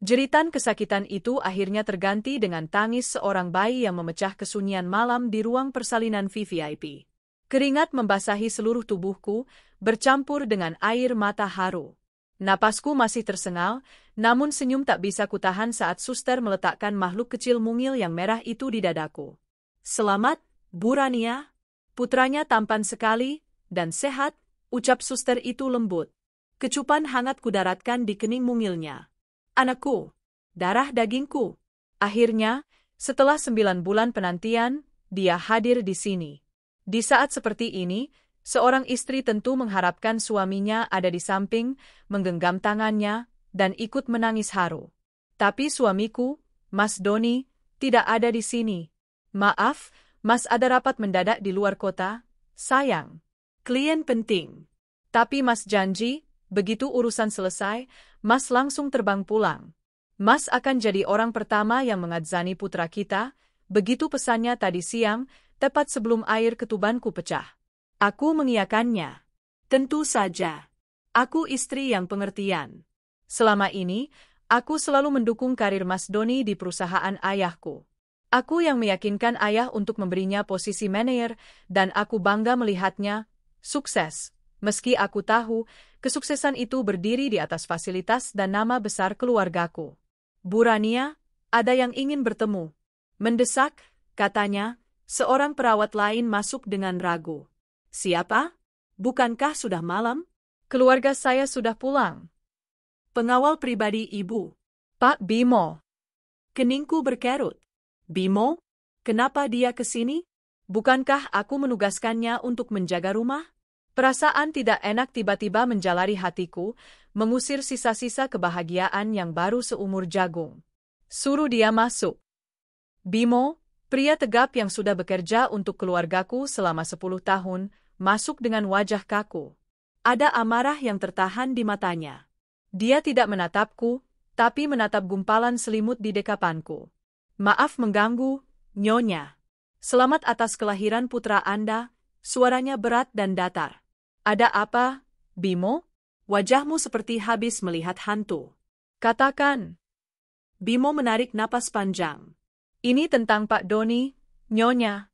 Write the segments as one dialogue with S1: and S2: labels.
S1: Jeritan kesakitan itu akhirnya terganti dengan tangis seorang bayi yang memecah kesunyian malam di ruang persalinan VVIP. Keringat membasahi seluruh tubuhku, bercampur dengan air mata haru. Napasku masih tersengal, namun senyum tak bisa kutahan saat suster meletakkan makhluk kecil mungil yang merah itu di dadaku. "Selamat, Burania." Putranya tampan sekali dan sehat, ucap suster itu lembut. Kecupan hangat kudaratkan di kening mungilnya. "Anakku, darah dagingku." Akhirnya, setelah 9 bulan penantian, dia hadir di sini. Di saat seperti ini, seorang istri tentu mengharapkan suaminya ada di samping, menggenggam tangannya, dan ikut menangis haru. Tapi suamiku, Mas Doni, tidak ada di sini. "Maaf, Mas ada rapat mendadak di luar kota, sayang. Klien penting. Tapi Mas janji, begitu urusan selesai, Mas langsung terbang pulang. Mas akan jadi orang pertama yang mengadzani putra kita," begitu pesannya tadi siang, tepat sebelum air ketubanku pecah. Aku mengiyakannya. Tentu saja. Aku istri yang pengertian. Selama ini, aku selalu mendukung karir Mas Doni di perusahaan ayahku. Aku yang meyakinkan ayah untuk memberinya posisi manajer, dan aku bangga melihatnya sukses. Meski aku tahu, kesuksesan itu berdiri di atas fasilitas dan nama besar keluargaku. "Burania, ada yang ingin bertemu." "Mendesak," katanya, seorang perawat lain masuk dengan ragu. "Siapa? Bukankah sudah malam?" "Keluarga saya sudah pulang." "Pengawal pribadi ibu, Pak Bimo." Keningku berkerut. "Bimo? Kenapa dia ke sini? Bukankah aku menugaskannya untuk menjaga rumah?" Perasaan tidak enak tiba-tiba menjalari hatiku, mengusir sisa-sisa kebahagiaan yang baru seumur jagung. "Suruh dia masuk." Bimo, pria tegap yang sudah bekerja untuk keluargaku selama 10 tahun, masuk dengan wajah kaku. Ada amarah yang tertahan di matanya. Dia tidak menatapku, tapi menatap gumpalan selimut di dekapanku. "Maaf mengganggu, Nyonya. Selamat atas kelahiran putra Anda." Suaranya berat dan datar. "Ada apa, Bimo? Wajahmu seperti habis melihat hantu." "Katakan." Bimo menarik napas panjang. "Ini tentang Pak Doni, Nyonya."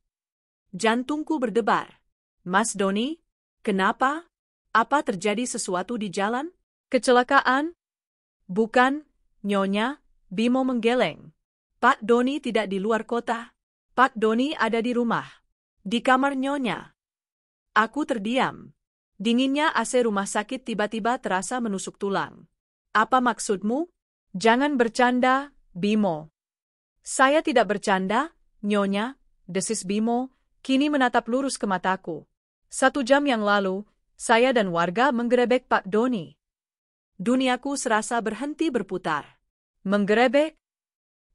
S1: Jantungku berdebar. "Mas Doni? Kenapa? Apa terjadi sesuatu di jalan?" "Kecelakaan?" "Bukan, Nyonya." Bimo menggeleng. "Pak Doni tidak di luar kota. Pak Doni ada di rumah. Di kamar Nyonya." Aku terdiam. Dinginnya AC rumah sakit tiba-tiba terasa menusuk tulang. "Apa maksudmu?" "Jangan bercanda, Bimo." "Saya tidak bercanda, Nyonya," desis Bimo, kini menatap lurus ke mataku. 1 jam yang lalu, saya dan warga menggerebek Pak Doni." Duniaku serasa berhenti berputar. "Menggerebek?"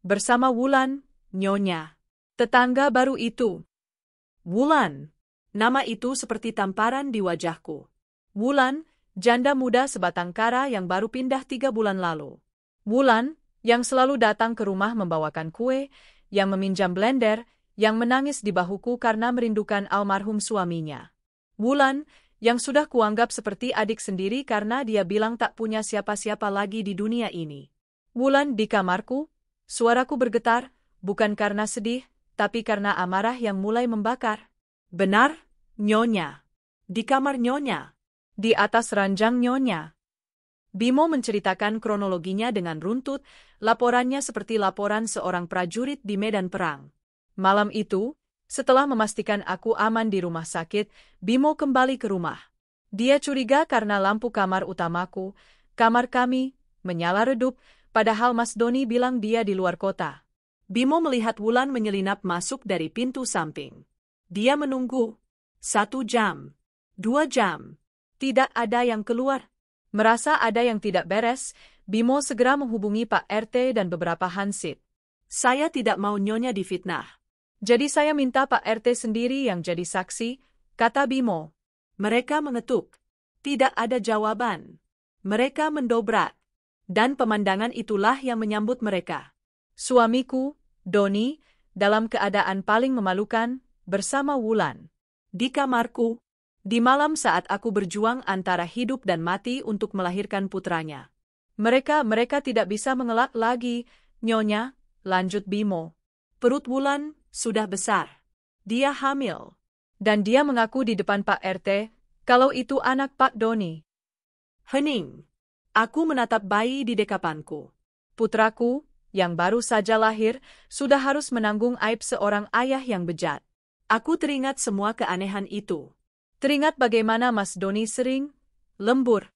S1: "Bersama Wulan, Nyonya. Tetangga baru itu." Wulan. Nama itu seperti tamparan di wajahku. Wulan, janda muda sebatang kara yang baru pindah 3 bulan lalu. Wulan, yang selalu datang ke rumah membawakan kue, yang meminjam blender, yang menangis di bahuku karena merindukan almarhum suaminya. Wulan, yang sudah kuanggap seperti adik sendiri karena dia bilang tak punya siapa-siapa lagi di dunia ini. Wulan di kamarku, suaraku bergetar, bukan karena sedih, tapi karena amarah yang mulai membakar. "Benar, Nyonya. Di kamar Nyonya. Di atas ranjang Nyonya." Bimo menceritakan kronologinya dengan runtut, laporannya seperti laporan seorang prajurit di medan perang. Malam itu, setelah memastikan aku aman di rumah sakit, Bimo kembali ke rumah. Dia curiga karena lampu kamar utamaku, kamar kami, menyala redup, padahal Mas Doni bilang dia di luar kota. Bimo melihat Wulan menyelinap masuk dari pintu samping. Dia menunggu. 1 jam. 2 jam. Tidak ada yang keluar. Merasa ada yang tidak beres, Bimo segera menghubungi Pak RT dan beberapa hansip. "Saya tidak mau Nyonya difitnah. Jadi saya minta Pak RT sendiri yang jadi saksi," kata Bimo. Mereka mengetuk. Tidak ada jawaban. Mereka mendobrak. Dan pemandangan itulah yang menyambut mereka. Suamiku, Doni, dalam keadaan paling memalukan, bersama Wulan. Di kamarku, di malam saat aku berjuang antara hidup dan mati untuk melahirkan putranya. Mereka tidak bisa mengelak lagi, Nyonya, lanjut Bimo. Perut Wulan sudah besar. Dia hamil. Dan dia mengaku di depan Pak RT, kalau itu anak Pak Doni. Hening. Aku menatap bayi di dekapanku. Putraku, yang baru saja lahir, sudah harus menanggung aib seorang ayah yang bejat. Aku teringat semua keanehan itu. Teringat bagaimana Mas Doni sering lembur.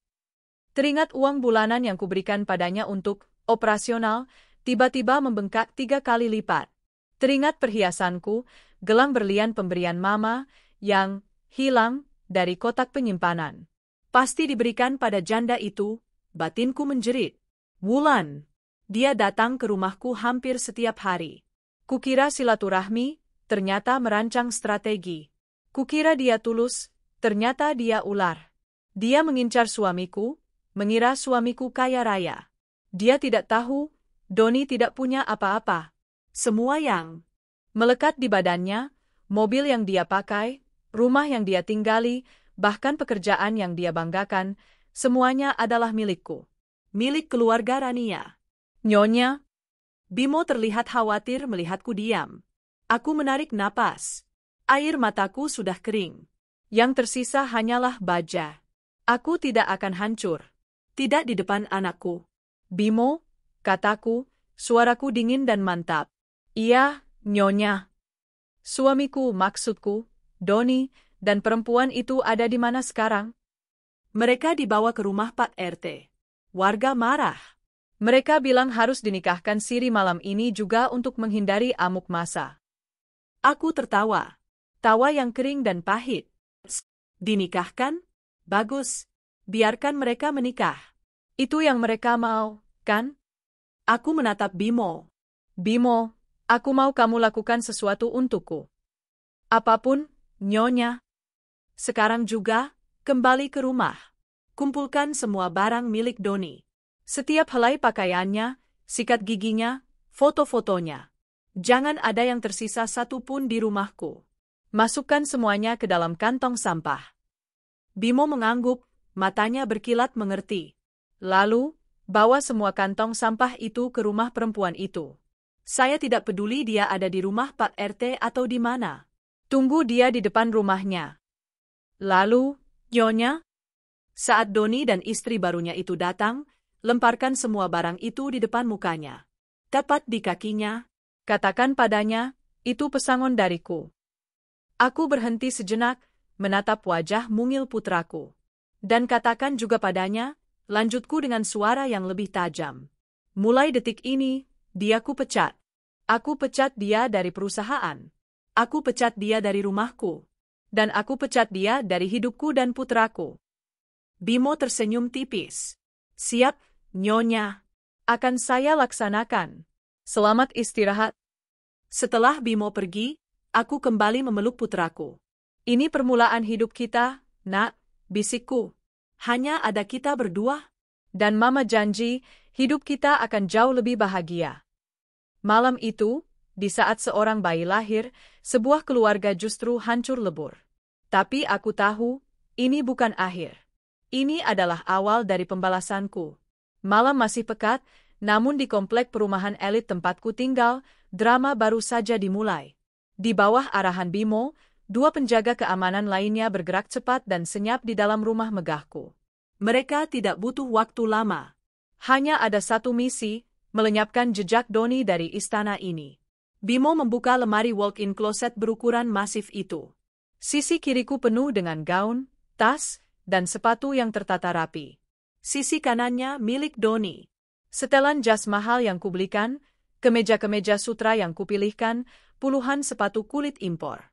S1: Teringat uang bulanan yang kuberikan padanya untuk operasional, tiba-tiba membengkak 3 kali lipat. Teringat perhiasanku, gelang berlian pemberian mama, yang hilang dari kotak penyimpanan. Pasti diberikan pada janda itu, batinku menjerit. Wulan. Dia datang ke rumahku hampir setiap hari. Kukira silaturahmi, ternyata merancang strategi. Kukira dia tulus, ternyata dia ular. Dia mengincar suamiku, mengira suamiku kaya raya. Dia tidak tahu, Doni tidak punya apa-apa. Semua yang melekat di badannya, mobil yang dia pakai, rumah yang dia tinggali, bahkan pekerjaan yang dia banggakan, semuanya adalah milikku. Milik keluarga Rania. Nyonya. Bimo terlihat khawatir melihatku diam. Aku menarik napas. Air mataku sudah kering. Yang tersisa hanyalah baja. Aku tidak akan hancur. Tidak di depan anakku. Bimo, kataku, suaraku dingin dan mantap. Iya, Nyonya. Suamiku, maksudku, Doni, dan perempuan itu ada di mana sekarang? Mereka dibawa ke rumah Pak RT. Warga marah. Mereka bilang harus dinikahkan Siri malam ini juga untuk menghindari amuk massa. Aku tertawa. Tawa yang kering dan pahit. Dinikahkan? Bagus. Biarkan mereka menikah. Itu yang mereka mau, kan? Aku menatap Bimo. Bimo, aku mau kamu lakukan sesuatu untukku. Apapun, Nyonya. Sekarang juga, kembali ke rumah. Kumpulkan semua barang milik Doni. Setiap helai pakaiannya, sikat giginya, foto-fotonya. Jangan ada yang tersisa satu pun di rumahku. Masukkan semuanya ke dalam kantong sampah. Bimo mengangguk, matanya berkilat mengerti. Lalu, bawa semua kantong sampah itu ke rumah perempuan itu. Saya tidak peduli dia ada di rumah Pak RT atau di mana. Tunggu dia di depan rumahnya. Lalu, Nyonya, saat Doni dan istri barunya itu datang, lemparkan semua barang itu di depan mukanya. Tepat di kakinya, katakan padanya, itu pesangon dariku. Aku berhenti sejenak, menatap wajah mungil putraku. Dan katakan juga padanya, lanjutku dengan suara yang lebih tajam. Mulai detik ini, dia ku pecat. Aku pecat dia dari perusahaan. Aku pecat dia dari rumahku. Dan aku pecat dia dari hidupku dan putraku. Bimo tersenyum tipis. Siap, Nyonya. Akan saya laksanakan. Selamat istirahat. Setelah Bimo pergi, aku kembali memeluk putraku. Ini permulaan hidup kita, Nak, bisikku. Hanya ada kita berdua. Dan Mama janji, hidup kita akan jauh lebih bahagia. Malam itu, di saat seorang bayi lahir, sebuah keluarga justru hancur lebur. Tapi aku tahu, ini bukan akhir. Ini adalah awal dari pembalasanku. Malam masih pekat, namun di komplek perumahan elit tempatku tinggal, drama baru saja dimulai. Di bawah arahan Bimo, 2 penjaga keamanan lainnya bergerak cepat dan senyap di dalam rumah megahku. Mereka tidak butuh waktu lama. Hanya ada satu misi, melenyapkan jejak Doni dari istana ini. Bimo membuka lemari walk-in closet berukuran masif itu. Sisi kiriku penuh dengan gaun, tas, dan sepatu yang tertata rapi. Sisi kanannya milik Doni. Setelan jas mahal yang kubelikan, kemeja-kemeja sutra yang kupilihkan, puluhan sepatu kulit impor.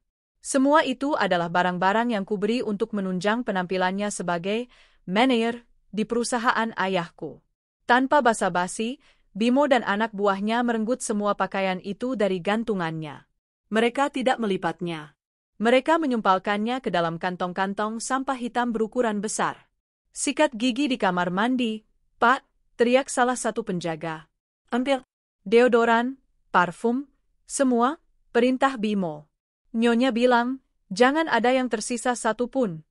S1: Semua itu adalah barang-barang yang kuberi untuk menunjang penampilannya sebagai manajer di perusahaan ayahku. Tanpa basa-basi, Bimo dan anak buahnya merenggut semua pakaian itu dari gantungannya. Mereka tidak melipatnya. Mereka menyumpalkannya ke dalam kantong-kantong sampah hitam berukuran besar. Sikat gigi di kamar mandi, Pak, teriak salah satu penjaga. Ambil deodoran, parfum, semua, perintah Bimo. Nyonya bilang, jangan ada yang tersisa satu pun.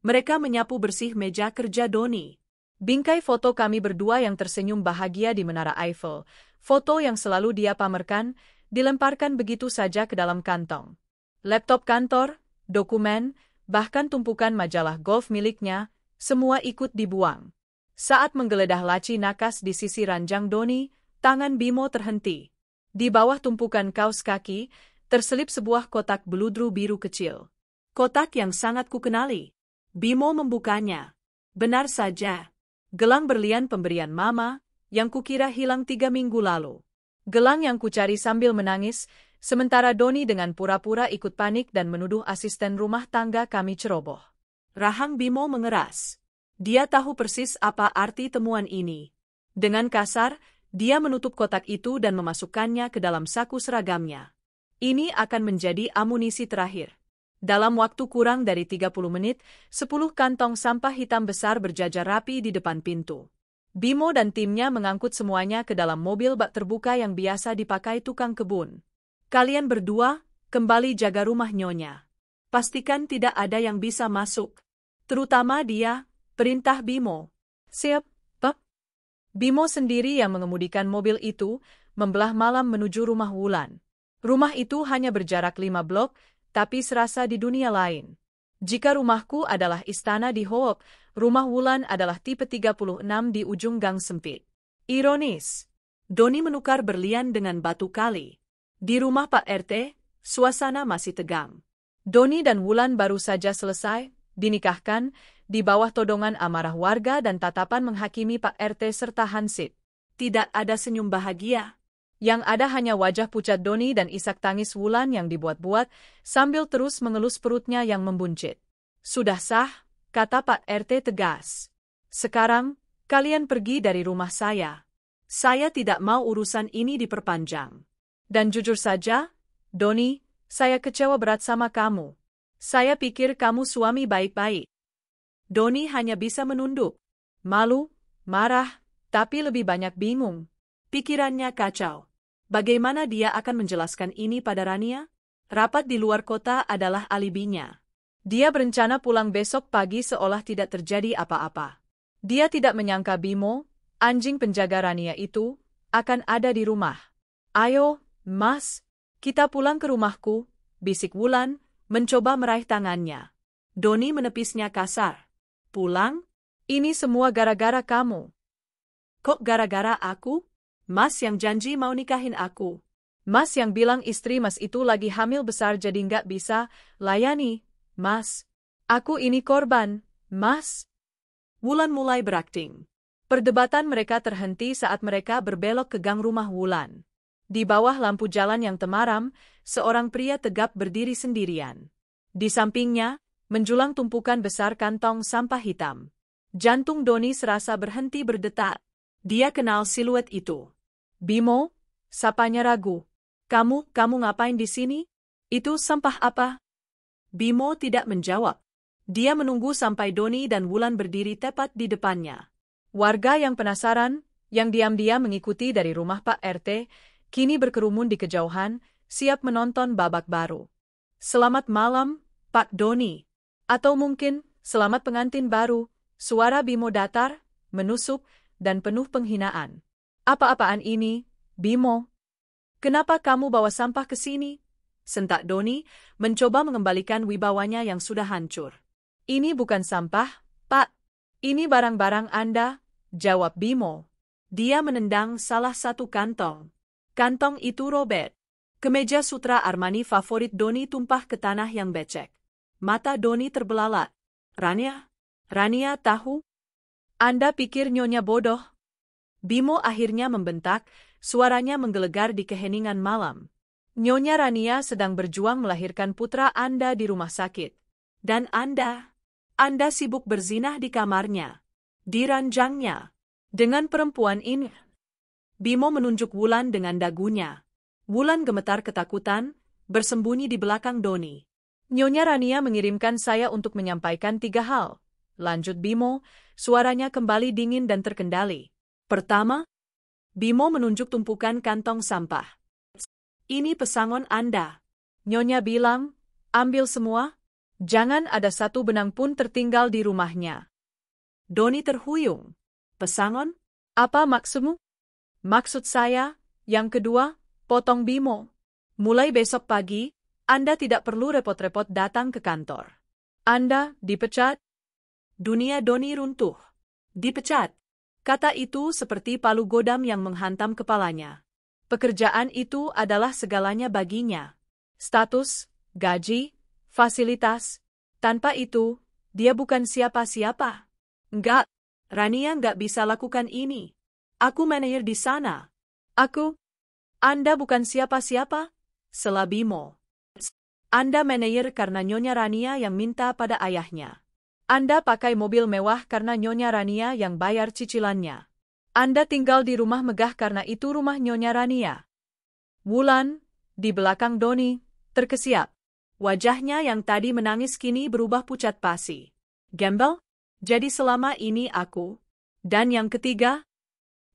S1: Mereka menyapu bersih meja kerja Doni. Bingkai foto kami berdua yang tersenyum bahagia di Menara Eiffel, foto yang selalu dia pamerkan, dilemparkan begitu saja ke dalam kantong. Laptop kantor, dokumen, bahkan tumpukan majalah golf miliknya, semua ikut dibuang. Saat menggeledah laci nakas di sisi ranjang Doni, tangan Bimo terhenti. Di bawah tumpukan kaos kaki, terselip sebuah kotak beludru biru kecil. Kotak yang sangat kukenali. Bimo membukanya. Benar saja. Gelang berlian pemberian Mama, yang kukira hilang 3 minggu lalu. Gelang yang kucari sambil menangis, sementara Doni dengan pura-pura ikut panik dan menuduh asisten rumah tangga kami ceroboh. Rahang Bimo mengeras. Dia tahu persis apa arti temuan ini. Dengan kasar, dia menutup kotak itu dan memasukkannya ke dalam saku seragamnya. Ini akan menjadi amunisi terakhir. Dalam waktu kurang dari 30 menit, 10 kantong sampah hitam besar berjajar rapi di depan pintu. Bimo dan timnya mengangkut semuanya ke dalam mobil bak terbuka yang biasa dipakai tukang kebun. Kalian berdua, kembali jaga rumah Nyonya. Pastikan tidak ada yang bisa masuk. Terutama dia, perintah Bimo. Siap, Pak. Bimo sendiri yang mengemudikan mobil itu, membelah malam menuju rumah Wulan. Rumah itu hanya berjarak 5 blok, tapi serasa di dunia lain. Jika rumahku adalah istana di Hook, rumah Wulan adalah tipe 36 di ujung gang sempit. Ironis. Doni menukar berlian dengan batu kali. Di rumah Pak RT, suasana masih tegang. Doni dan Wulan baru saja selesai, dinikahkan, di bawah todongan amarah warga dan tatapan menghakimi Pak RT serta Hansip. Tidak ada senyum bahagia. Yang ada hanya wajah pucat Doni dan isak tangis Wulan yang dibuat-buat, sambil terus mengelus perutnya yang membuncit. Sudah sah, kata Pak RT tegas. Sekarang, kalian pergi dari rumah saya. Saya tidak mau urusan ini diperpanjang. Dan jujur saja, Doni, saya kecewa berat sama kamu. Saya pikir kamu suami baik-baik. Doni hanya bisa menunduk. Malu, marah, tapi lebih banyak bingung. Pikirannya kacau. Bagaimana dia akan menjelaskan ini pada Rania? Rapat di luar kota adalah alibinya. Dia berencana pulang besok pagi seolah tidak terjadi apa-apa. Dia tidak menyangka Bimo, anjing penjaga Rania itu, akan ada di rumah. Ayo, Mas, kita pulang ke rumahku, bisik Wulan, mencoba meraih tangannya. Doni menepisnya kasar. Pulang? Ini semua gara-gara kamu. Kok gara-gara aku? Mas yang janji mau nikahin aku. Mas yang bilang istri Mas itu lagi hamil besar jadi nggak bisa layani, Mas. Aku ini korban, Mas. Wulan mulai berakting. Perdebatan mereka terhenti saat mereka berbelok ke gang rumah Wulan. Di bawah lampu jalan yang temaram, seorang pria tegap berdiri sendirian. Di sampingnya, menjulang tumpukan besar kantong sampah hitam. Jantung Doni serasa berhenti berdetak. Dia kenal siluet itu. Bimo, sapanya ragu. Kamu ngapain di sini? Itu sampah apa? Bimo tidak menjawab. Dia menunggu sampai Doni dan Wulan berdiri tepat di depannya. Warga yang penasaran, yang diam-diam mengikuti dari rumah Pak RT, kini berkerumun di kejauhan, siap menonton babak baru. Selamat malam, Pak Doni. Atau mungkin, selamat pengantin baru. Suara Bimo datar, menusuk, dan penuh penghinaan. Apa-apaan ini, Bimo? Kenapa kamu bawa sampah ke sini? Sentak Doni, mencoba mengembalikan wibawanya yang sudah hancur. Ini bukan sampah, Pak. Ini barang-barang Anda, jawab Bimo. Dia menendang salah satu kantong. Kantong itu robek. Kemeja sutra Armani favorit Doni tumpah ke tanah yang becek. Mata Doni terbelalak. Rania tahu? Anda pikir Nyonya bodoh? Bimo akhirnya membentak, suaranya menggelegar di keheningan malam. Nyonya Rania sedang berjuang melahirkan putra Anda di rumah sakit. Dan Anda sibuk berzinah di kamarnya. Di ranjangnya. Dengan perempuan ini. Bimo menunjuk Wulan dengan dagunya. Wulan gemetar ketakutan, bersembunyi di belakang Doni. Nyonya Rania mengirimkan saya untuk menyampaikan 3 hal. Lanjut Bimo, suaranya kembali dingin dan terkendali. Pertama, Bimo menunjuk tumpukan kantong sampah. Ini pesangon Anda. Nyonya bilang, ambil semua, jangan ada satu benang pun tertinggal di rumahnya. Doni terhuyung.
S2: Pesangon?
S1: Apa maksudmu? Maksud saya, yang kedua, potong Bimo. Mulai besok pagi, Anda tidak perlu repot-repot datang ke kantor. Anda dipecat.
S2: Dunia Doni runtuh. Dipecat. Kata itu seperti palu godam yang menghantam kepalanya.
S1: Pekerjaan itu adalah segalanya baginya. Status, gaji, fasilitas. Tanpa itu, dia bukan siapa-siapa.
S2: Enggak, Rania nggak bisa lakukan ini. Aku manajer di sana.
S1: Anda bukan siapa-siapa?
S2: Sela Bimo. Anda manajer karena Nyonya Rania yang minta pada ayahnya.
S1: Anda pakai mobil mewah karena Nyonya Rania yang bayar cicilannya. Anda tinggal di rumah megah karena itu rumah Nyonya Rania. Wulan, di belakang Doni, terkesiap.
S2: Wajahnya yang tadi menangis kini berubah pucat pasi. Gembel? Jadi selama ini aku.
S1: Dan yang ketiga?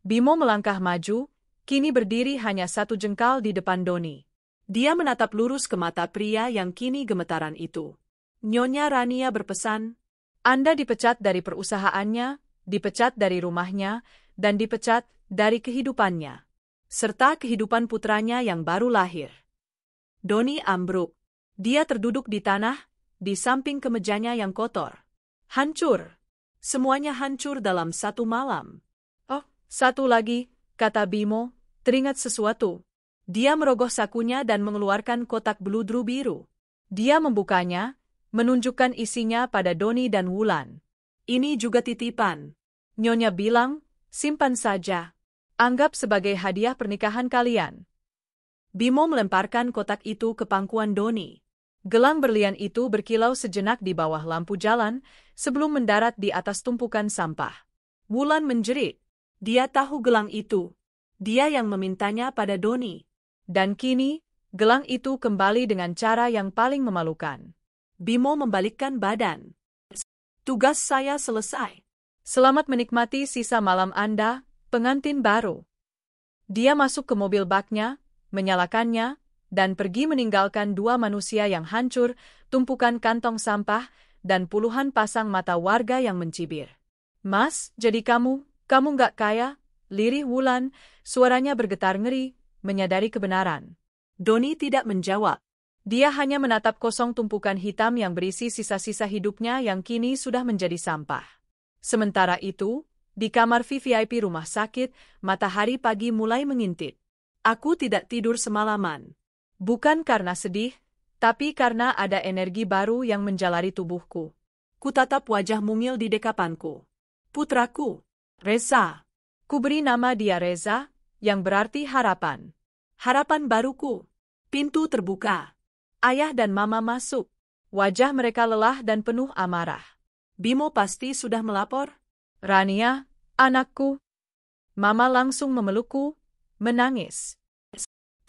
S1: Bimo melangkah maju, kini berdiri hanya 1 jengkal di depan Doni.
S2: Dia menatap lurus ke mata pria yang kini gemetaran itu. Nyonya Rania berpesan,
S1: Anda dipecat dari perusahaannya, dipecat dari rumahnya, dan dipecat dari kehidupannya.
S2: Serta kehidupan putranya yang baru lahir. Doni ambruk. Dia terduduk di tanah, di samping kemejanya yang kotor. Hancur. Semuanya hancur dalam 1 malam.
S1: Oh, 1 lagi, kata Bimo, teringat sesuatu. Dia merogoh sakunya dan mengeluarkan kotak beludru biru. Dia membukanya, menunjukkan isinya pada Doni dan Wulan.
S2: Ini juga titipan.
S1: Nyonya bilang, simpan saja. Anggap sebagai hadiah pernikahan kalian.
S2: Bimo melemparkan kotak itu ke pangkuan Doni.
S1: Gelang berlian itu berkilau sejenak di bawah lampu jalan sebelum mendarat di atas tumpukan sampah.
S2: Wulan menjerit. Dia tahu gelang itu. Dia yang memintanya pada Doni.
S1: Dan kini, gelang itu kembali dengan cara yang paling memalukan.
S2: Bimo membalikkan badan. Tugas saya selesai.
S1: Selamat menikmati sisa malam Anda, pengantin baru. Dia masuk ke mobil baknya, menyalakannya, dan pergi meninggalkan 2 manusia yang hancur, tumpukan kantong sampah, dan puluhan pasang mata warga yang mencibir. Mas, jadi kamu nggak kaya? Lirih Wulan, suaranya bergetar ngeri, menyadari kebenaran.
S2: Doni tidak menjawab.
S1: Dia hanya menatap kosong tumpukan hitam yang berisi sisa-sisa hidupnya yang kini sudah menjadi sampah. Sementara itu, di kamar VVIP rumah sakit, matahari pagi mulai mengintip.
S2: Aku tidak tidur semalaman.
S1: Bukan karena sedih, tapi karena ada energi baru yang menjalari tubuhku.
S2: Kutatap wajah mungil di dekapanku. Putraku, Reza.
S1: Kuberi nama dia Reza, yang berarti harapan.
S2: Harapan baruku. Pintu terbuka. Ayah dan mama masuk.
S1: Wajah mereka lelah dan penuh amarah.
S2: Bimo pasti sudah melapor.
S1: Rania, anakku. Mama langsung memelukku, menangis.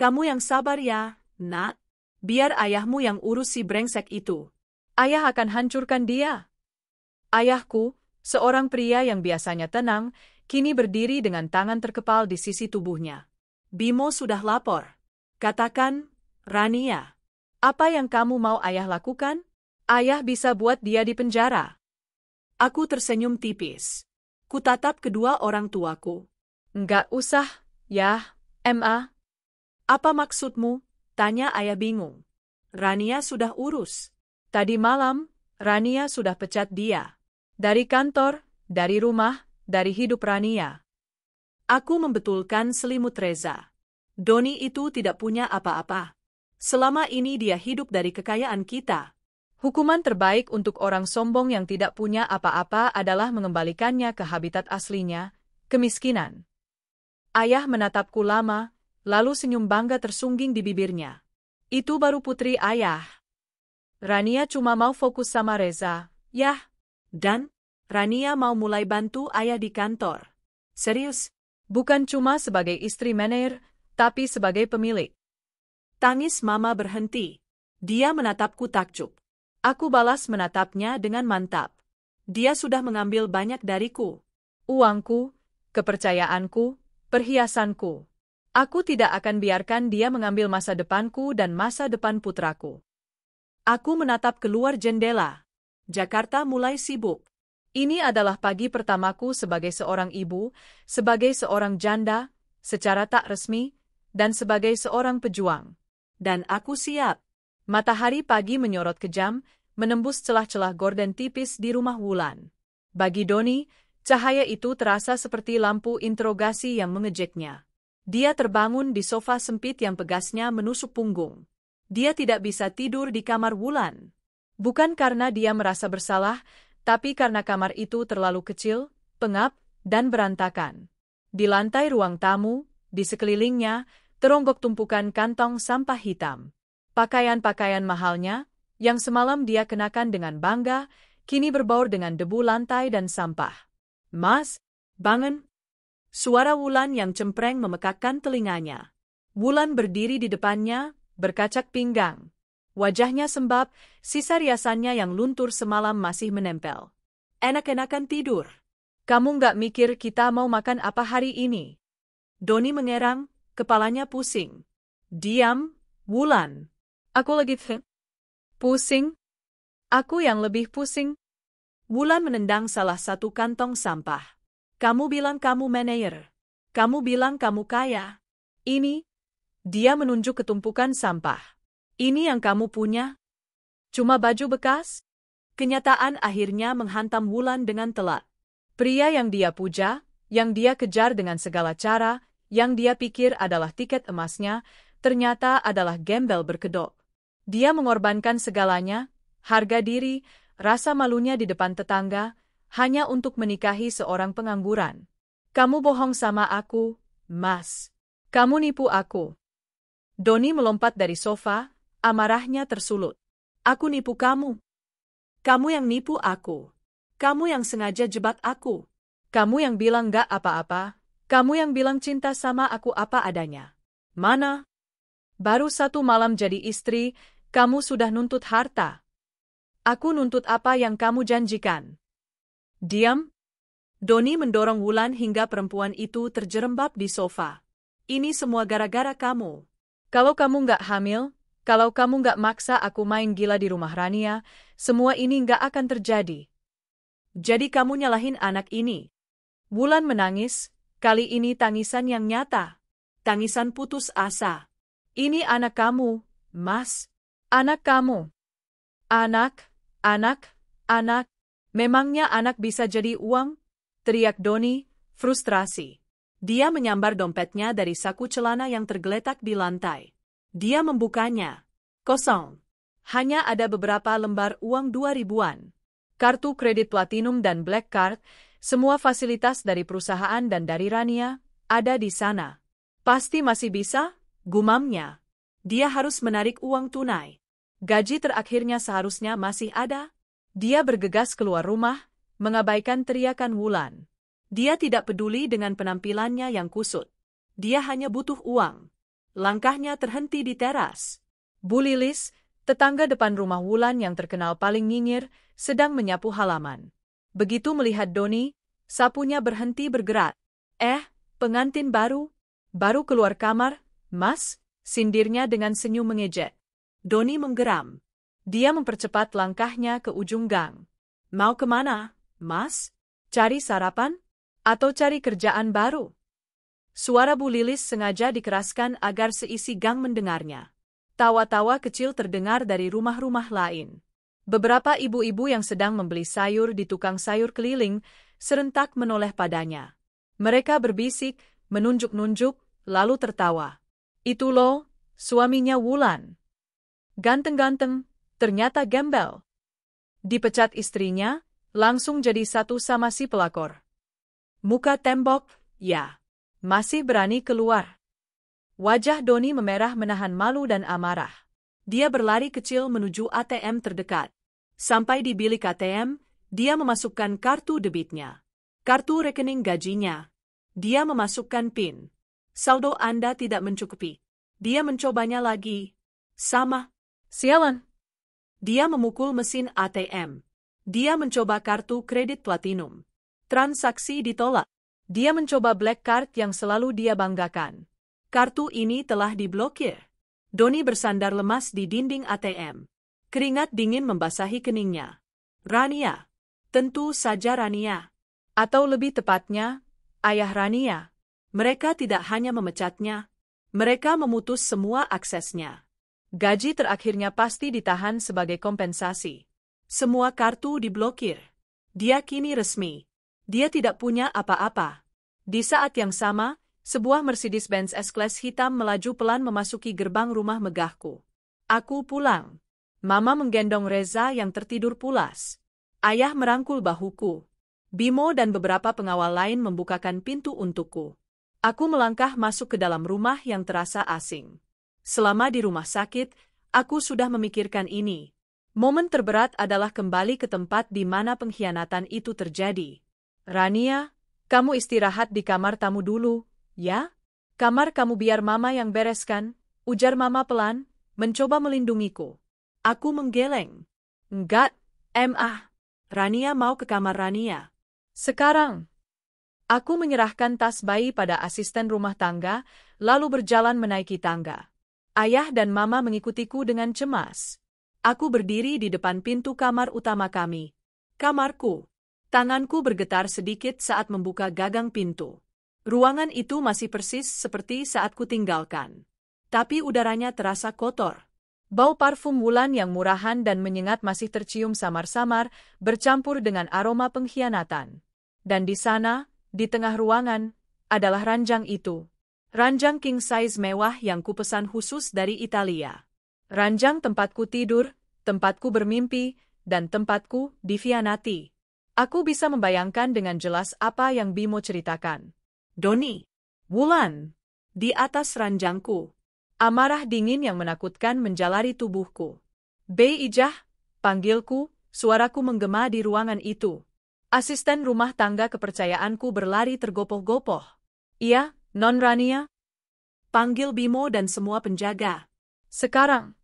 S2: Kamu yang sabar ya, Nak. Biar ayahmu yang urus si brengsek itu.
S1: Ayah akan hancurkan dia. Ayahku, seorang pria yang biasanya tenang, kini berdiri dengan tangan terkepal di sisi tubuhnya.
S2: Bimo sudah lapor. Katakan, Rania.
S1: Apa yang kamu mau ayah lakukan? Ayah bisa buat dia di penjara.
S2: Aku tersenyum tipis. Kutatap kedua orang tuaku.
S1: Enggak usah, ya, Ma.
S2: Apa maksudmu? Tanya ayah bingung. Rania sudah urus.
S1: Tadi malam, Rania sudah pecat dia. Dari kantor, dari rumah, dari hidup Rania.
S2: Aku membetulkan selimut Reza. Doni itu tidak punya apa-apa. Selama ini dia hidup dari kekayaan kita.
S1: Hukuman terbaik untuk orang sombong yang tidak punya apa-apa adalah mengembalikannya ke habitat aslinya, kemiskinan. Ayah menatapku lama, lalu senyum bangga tersungging di bibirnya. Itu baru putri ayah. Rania cuma mau fokus sama Reza, yah.
S2: Dan, Rania mau mulai bantu ayah di kantor. Serius?
S1: Bukan cuma sebagai istri manajer, tapi sebagai pemilik.
S2: Tangis mama berhenti. Dia menatapku takjub. Aku balas menatapnya dengan mantap. Dia sudah mengambil banyak dariku.
S1: Uangku, kepercayaanku, perhiasanku. Aku tidak akan biarkan dia mengambil masa depanku dan masa depan putraku.
S2: Aku menatap keluar jendela. Jakarta mulai sibuk.
S1: Ini adalah pagi pertamaku sebagai seorang ibu, sebagai seorang janda, secara tak resmi, dan sebagai seorang pejuang.
S2: Dan aku siap.
S1: Matahari pagi menyorot kejam, menembus celah-celah gorden tipis di rumah Wulan. Bagi Doni, cahaya itu terasa seperti lampu interogasi yang mengejeknya. Dia terbangun di sofa sempit yang pegasnya menusuk punggung. Dia tidak bisa tidur di kamar Wulan. Bukan karena dia merasa bersalah, tapi karena kamar itu terlalu kecil, pengap, dan berantakan. Di lantai ruang tamu, di sekelilingnya, teronggok tumpukan kantong sampah hitam. Pakaian-pakaian mahalnya, yang semalam dia kenakan dengan bangga, kini berbaur dengan debu lantai dan sampah. "Mas, bangun!" Suara Wulan yang cempreng memekakkan telinganya. Wulan berdiri di depannya, berkacak pinggang. Wajahnya sembab, sisa riasannya yang luntur semalam masih menempel.
S2: "Enak-enakan tidur.
S1: Kamu nggak mikir kita mau makan apa hari ini?"
S2: Doni mengerang, kepalanya pusing.
S1: "Diam, Wulan. Aku lagi pusing. Aku yang lebih pusing."
S2: Wulan menendang salah satu kantong sampah. "Kamu bilang kamu manajer. Kamu bilang kamu kaya.
S1: Ini." Dia menunjuk ke tumpukan sampah. "Ini yang kamu punya? Cuma baju bekas?"
S2: Kenyataan akhirnya menghantam Wulan dengan telak.
S1: Pria yang dia puja, yang dia kejar dengan segala cara, yang dia pikir adalah tiket emasnya, ternyata adalah gembel berkedok. Dia mengorbankan segalanya, harga diri, rasa malunya di depan tetangga, hanya untuk menikahi seorang pengangguran. "Kamu bohong sama aku, Mas. Kamu nipu aku." Doni melompat dari sofa, amarahnya tersulut.
S2: "Aku nipu kamu. Kamu yang nipu aku. Kamu yang sengaja jebak aku.
S1: Kamu yang bilang gak apa-apa. Kamu yang bilang cinta sama aku apa adanya. Mana? Baru 1 malam jadi istri, kamu sudah nuntut harta. Aku nuntut apa yang kamu janjikan."
S2: "Diam." Doni mendorong Wulan hingga perempuan itu terjerembab di sofa. "Ini semua gara-gara kamu.
S1: Kalau kamu nggak hamil, kalau kamu nggak maksa aku main gila di rumah Rania, semua ini nggak akan terjadi."
S2: "Jadi kamu nyalahin anak ini?"
S1: Wulan menangis, kali ini tangisan yang nyata.
S2: Tangisan putus asa.
S1: "Ini anak kamu, Mas. Anak kamu." "Anak, anak, anak. Memangnya anak bisa jadi uang?" teriak Doni, frustrasi.
S2: Dia menyambar dompetnya dari saku celana yang tergeletak di lantai. Dia membukanya. Kosong. Hanya ada beberapa lembar uang 2.000-an.
S1: Kartu kredit Platinum dan Black Card, semua fasilitas dari perusahaan dan dari Rania, ada di sana.
S2: "Pasti masih bisa," gumamnya. "Dia harus menarik uang tunai. Gaji terakhirnya seharusnya masih ada."
S1: Dia bergegas keluar rumah, mengabaikan teriakan Wulan.
S2: Dia tidak peduli dengan penampilannya yang kusut. Dia hanya butuh uang. Langkahnya terhenti di teras.
S1: Bu Lilis, tetangga depan rumah Wulan yang terkenal paling nyinyir, sedang menyapu halaman. Begitu melihat Doni, sapunya berhenti bergerak.
S2: Pengantin baru?
S1: Baru keluar kamar, Mas?" sindirnya dengan senyum mengejek.
S2: Doni menggeram.
S1: Dia mempercepat langkahnya ke ujung gang.
S2: "Mau kemana, Mas?
S1: Cari sarapan? Atau cari kerjaan baru?" Suara Bu Lilis sengaja dikeraskan agar seisi gang mendengarnya. Tawa-tawa kecil terdengar dari rumah-rumah lain. Beberapa ibu-ibu yang sedang membeli sayur di tukang sayur keliling serentak menoleh padanya. Mereka berbisik, menunjuk-nunjuk, lalu tertawa. "Itu loh, suaminya Wulan. Ganteng-ganteng, ternyata gembel. Dipecat istrinya, langsung jadi satu sama si pelakor. Muka tembok, ya. Masih berani keluar." Wajah Doni memerah menahan malu dan amarah.
S2: Dia berlari kecil menuju ATM terdekat. Sampai di bilik ATM, dia memasukkan kartu debitnya. Kartu rekening gajinya. Dia memasukkan PIN. Saldo Anda tidak mencukupi. Dia mencobanya lagi. Sama.
S1: Sialan.
S2: Dia memukul mesin ATM. Dia mencoba kartu kredit Platinum. Transaksi ditolak.
S1: Dia mencoba Black Card yang selalu dia banggakan.
S2: Kartu ini telah diblokir. Doni bersandar lemas di dinding ATM. Keringat dingin membasahi keningnya. "Rania." Tentu saja Rania.
S1: Atau lebih tepatnya, ayah Rania.
S2: Mereka tidak hanya memecatnya, mereka memutus semua aksesnya.
S1: Gaji terakhirnya pasti ditahan sebagai kompensasi.
S2: Semua kartu diblokir. Dia kini resmi. Dia tidak punya apa-apa.
S1: Di saat yang sama, sebuah Mercedes-Benz S-Class hitam melaju pelan memasuki gerbang rumah megahku. Aku pulang. Mama menggendong Reza yang tertidur pulas. Ayah merangkul bahuku. Bimo dan beberapa pengawal lain membukakan pintu untukku. Aku melangkah masuk ke dalam rumah yang terasa asing. Selama di rumah sakit, aku sudah memikirkan ini. Momen terberat adalah kembali ke tempat di mana pengkhianatan itu terjadi. Rania, kamu istirahat di kamar tamu dulu, ya? Kamar kamu biar mama yang bereskan, ujar mama pelan, mencoba melindungiku.
S2: Aku menggeleng.
S1: Enggak,
S2: Rania mau ke kamar Rania.
S1: Sekarang. Aku menyerahkan tas bayi pada asisten rumah tangga, lalu berjalan menaiki tangga. Ayah dan mama mengikutiku dengan cemas. Aku berdiri di depan pintu kamar utama kami. Kamarku. Tanganku bergetar sedikit saat membuka gagang pintu. Ruangan itu masih persis seperti saat kutinggalkan. Tapi udaranya terasa kotor. Bau parfum wulan yang murahan dan menyengat masih tercium samar-samar, bercampur dengan aroma pengkhianatan. Dan di sana, di tengah ruangan, adalah ranjang itu. Ranjang king size mewah yang kupesan khusus dari Italia. Ranjang tempatku tidur, tempatku bermimpi, dan tempatku dikhianati. Aku bisa membayangkan dengan jelas apa yang Bimo ceritakan.
S2: Doni,
S1: Wulan,
S2: di atas ranjangku.
S1: Amarah dingin yang menakutkan menjalari tubuhku. Bei Ijah, panggilku, suaraku menggema di ruangan itu. Asisten rumah tangga kepercayaanku berlari tergopoh-gopoh. Iya, Non Rania?
S2: Panggil Bimo dan semua penjaga.
S1: Sekarang.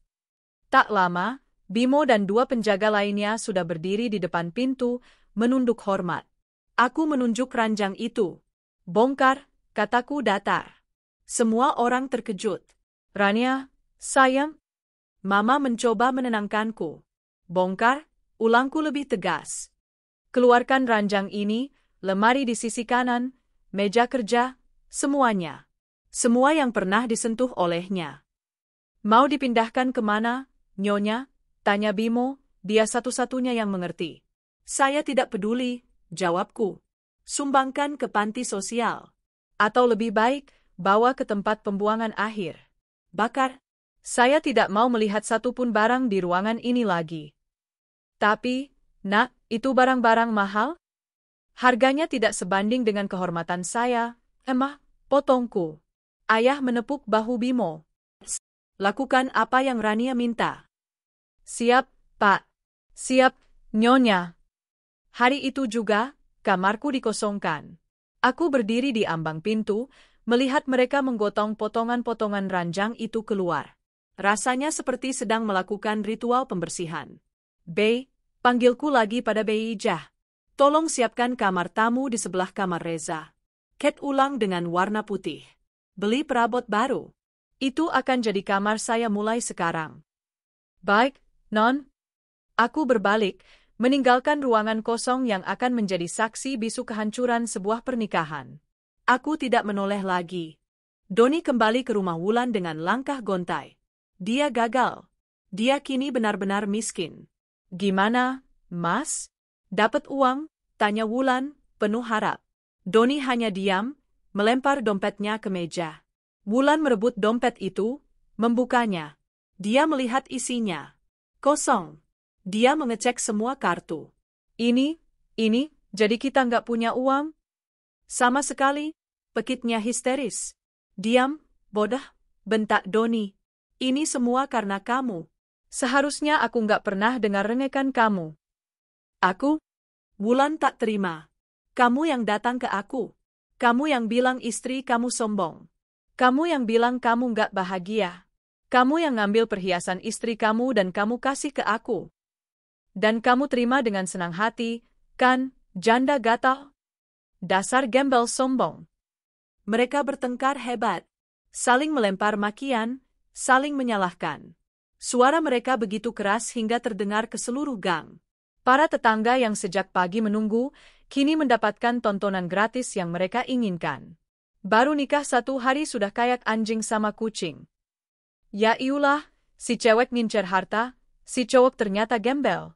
S1: Tak lama, Bimo dan dua penjaga lainnya sudah berdiri di depan pintu, menunduk hormat. Aku menunjuk ranjang itu. Bongkar, kataku datar.
S2: Semua orang terkejut.
S1: Rania, sayang.
S2: Mama mencoba menenangkanku.
S1: Bongkar, ulangku lebih tegas. Keluarkan ranjang ini, lemari di sisi kanan, meja kerja, semuanya. Semua yang pernah disentuh olehnya. Mau dipindahkan kemana, Nyonya? Tanya Bimo, dia satu-satunya yang mengerti.
S2: Saya tidak peduli, jawabku. Sumbangkan ke panti sosial.
S1: Atau lebih baik, bawa ke tempat pembuangan akhir.
S2: Bakar.
S1: Saya tidak mau melihat satupun barang di ruangan ini lagi. Tapi, Nak, itu barang-barang mahal? Harganya tidak sebanding dengan kehormatan saya, potongku. Ayah menepuk bahu Bimo.
S2: Lakukan apa yang Rania minta.
S1: Siap, Pak. Siap, Nyonya. Hari itu juga, kamarku dikosongkan. Aku berdiri di ambang pintu, melihat mereka menggotong potongan-potongan ranjang itu keluar. Rasanya seperti sedang melakukan ritual pembersihan. Bey, panggilku lagi pada Bey Ijah. Tolong siapkan kamar tamu di sebelah kamar Reza. Cat ulang dengan warna putih. Beli perabot baru. Itu akan jadi kamar saya mulai sekarang. Baik, Non. Aku berbalik, meninggalkan ruangan kosong yang akan menjadi saksi bisu kehancuran sebuah pernikahan. Aku tidak menoleh lagi. Doni kembali ke rumah Wulan dengan langkah gontai. Dia gagal. Dia kini benar-benar miskin. Gimana, Mas? Dapat uang? Tanya Wulan, penuh harap. Doni hanya diam, melempar dompetnya ke meja. Wulan merebut dompet itu, membukanya. Dia melihat isinya. Kosong. Dia mengecek semua kartu. Ini, jadi kita nggak punya uang? Sama sekali, pekitnya histeris. Diam, bodoh, bentak Doni. Ini semua karena kamu. Seharusnya aku nggak pernah dengar rengekan kamu. Aku?
S2: Wulan tak terima. Kamu yang datang ke aku.
S1: Kamu yang bilang istri kamu sombong. Kamu yang bilang kamu nggak bahagia. Kamu yang ngambil perhiasan istri kamu dan kamu kasih ke aku. Dan kamu terima dengan senang hati, kan, janda gatal? Dasar gembel sombong. Mereka bertengkar hebat. Saling melempar makian, saling menyalahkan. Suara mereka begitu keras hingga terdengar ke seluruh gang. Para tetangga yang sejak pagi menunggu, kini mendapatkan tontonan gratis yang mereka inginkan. Baru nikah 1 hari sudah kayak anjing sama kucing. Ya iulah, si cewek ngincer harta, si cowok ternyata gembel.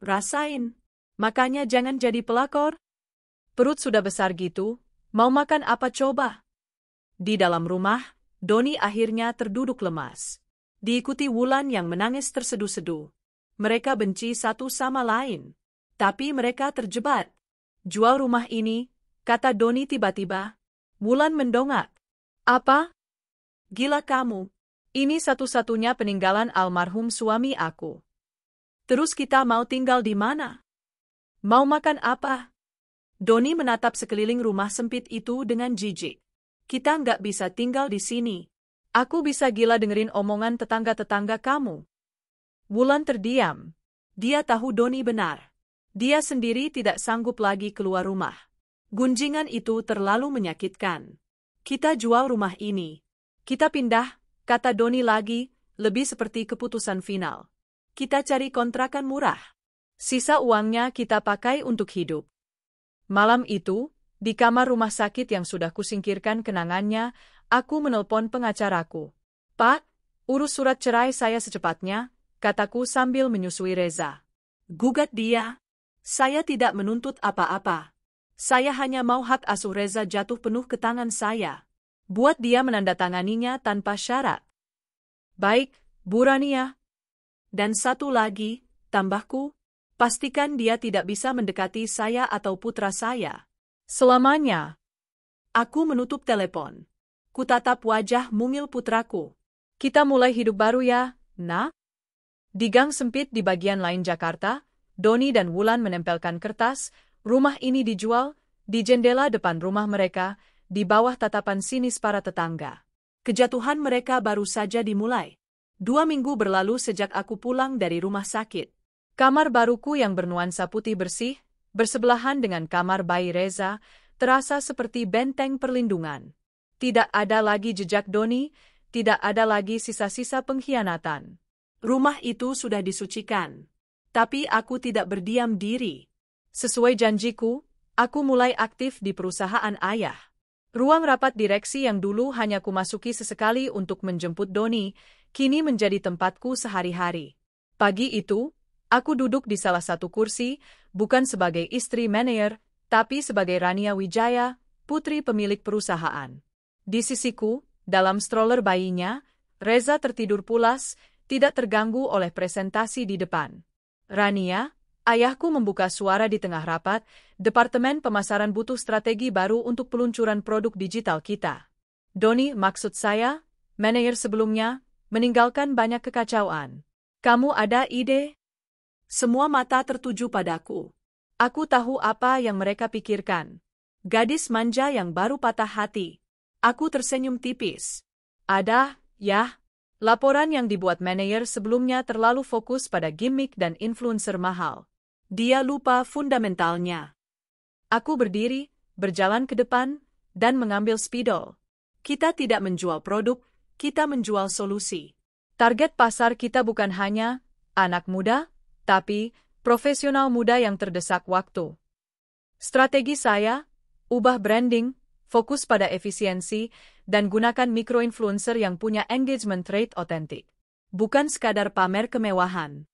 S2: Rasain. Makanya jangan jadi pelakor.
S1: Perut sudah besar gitu, mau makan apa coba?
S2: Di dalam rumah, Doni akhirnya terduduk lemas. Diikuti Wulan yang menangis terseduh-seduh. Mereka benci satu sama lain. Tapi mereka terjebak. Jual rumah ini, kata Doni tiba-tiba. Wulan mendongak.
S1: Apa?
S2: Gila kamu.
S1: Ini satu-satunya peninggalan almarhum suami aku.
S2: Terus kita mau tinggal di mana?
S1: Mau makan apa?
S2: Doni menatap sekeliling rumah sempit itu dengan jijik. Kita nggak bisa tinggal di sini.
S1: Aku bisa gila dengerin omongan tetangga-tetangga kamu.
S2: Wulan terdiam. Dia tahu Doni benar. Dia sendiri tidak sanggup lagi keluar rumah. Gunjingan itu terlalu menyakitkan. Kita jual rumah ini.
S1: Kita pindah, kata Doni lagi, lebih seperti keputusan final.
S2: Kita cari kontrakan murah.
S1: Sisa uangnya kita pakai untuk hidup. Malam itu, di kamar rumah sakit yang sudah kusingkirkan kenangannya, aku menelpon pengacaraku. Pak, urus surat cerai saya secepatnya, kataku sambil menyusui Reza.
S2: Gugat dia. Saya tidak menuntut apa-apa. Saya hanya mau hak asuh Reza jatuh penuh ke tangan saya.
S1: Buat dia menandatanganinya tanpa syarat. Baik, Bu Rania.
S2: Dan satu lagi, tambahku, pastikan dia tidak bisa mendekati saya atau putra saya.
S1: Selamanya.
S2: Aku menutup telepon. Kutatap wajah mungil putraku.
S1: Kita mulai hidup baru ya, Nak? Di gang sempit di bagian lain Jakarta, Doni dan Wulan menempelkan kertas, rumah ini dijual, di jendela depan rumah mereka, di bawah tatapan sinis para tetangga.
S2: Kejatuhan mereka baru saja dimulai. 2 minggu berlalu sejak aku pulang dari rumah sakit.
S1: Kamar baruku yang bernuansa putih bersih, bersebelahan dengan kamar bayi Reza, terasa seperti benteng perlindungan. Tidak ada lagi jejak Doni, tidak ada lagi sisa-sisa pengkhianatan.
S2: Rumah itu sudah disucikan. Tapi aku tidak berdiam diri.
S1: Sesuai janjiku, aku mulai aktif di perusahaan ayah. Ruang rapat direksi yang dulu hanya kumasuki sesekali untuk menjemput Doni, kini menjadi tempatku sehari-hari. Pagi itu, aku duduk di salah satu kursi, bukan sebagai istri manajer, tapi sebagai Rania Wijaya, putri pemilik perusahaan. Di sisiku, dalam stroller bayinya, Reza tertidur pulas, tidak terganggu oleh presentasi di depan. Rania, ayahku membuka suara di tengah rapat, Departemen Pemasaran butuh strategi baru untuk peluncuran produk digital kita. Doni, maksud saya, manajer sebelumnya, meninggalkan banyak kekacauan. Kamu ada ide?
S2: Semua mata tertuju padaku.
S1: Aku tahu apa yang mereka pikirkan.
S2: Gadis manja yang baru patah hati. Aku tersenyum tipis.
S1: Ada, ya. Laporan yang dibuat manajer sebelumnya terlalu fokus pada gimmick dan influencer mahal.
S2: Dia lupa fundamentalnya.
S1: Aku berdiri, berjalan ke depan, dan mengambil spidol.
S2: Kita tidak menjual produk, kita menjual solusi.
S1: Target pasar kita bukan hanya anak muda, tapi profesional muda yang terdesak waktu. Strategi saya, ubah branding, fokus pada efisiensi, dan gunakan micro-influencer yang punya engagement rate otentik. Bukan sekadar pamer kemewahan.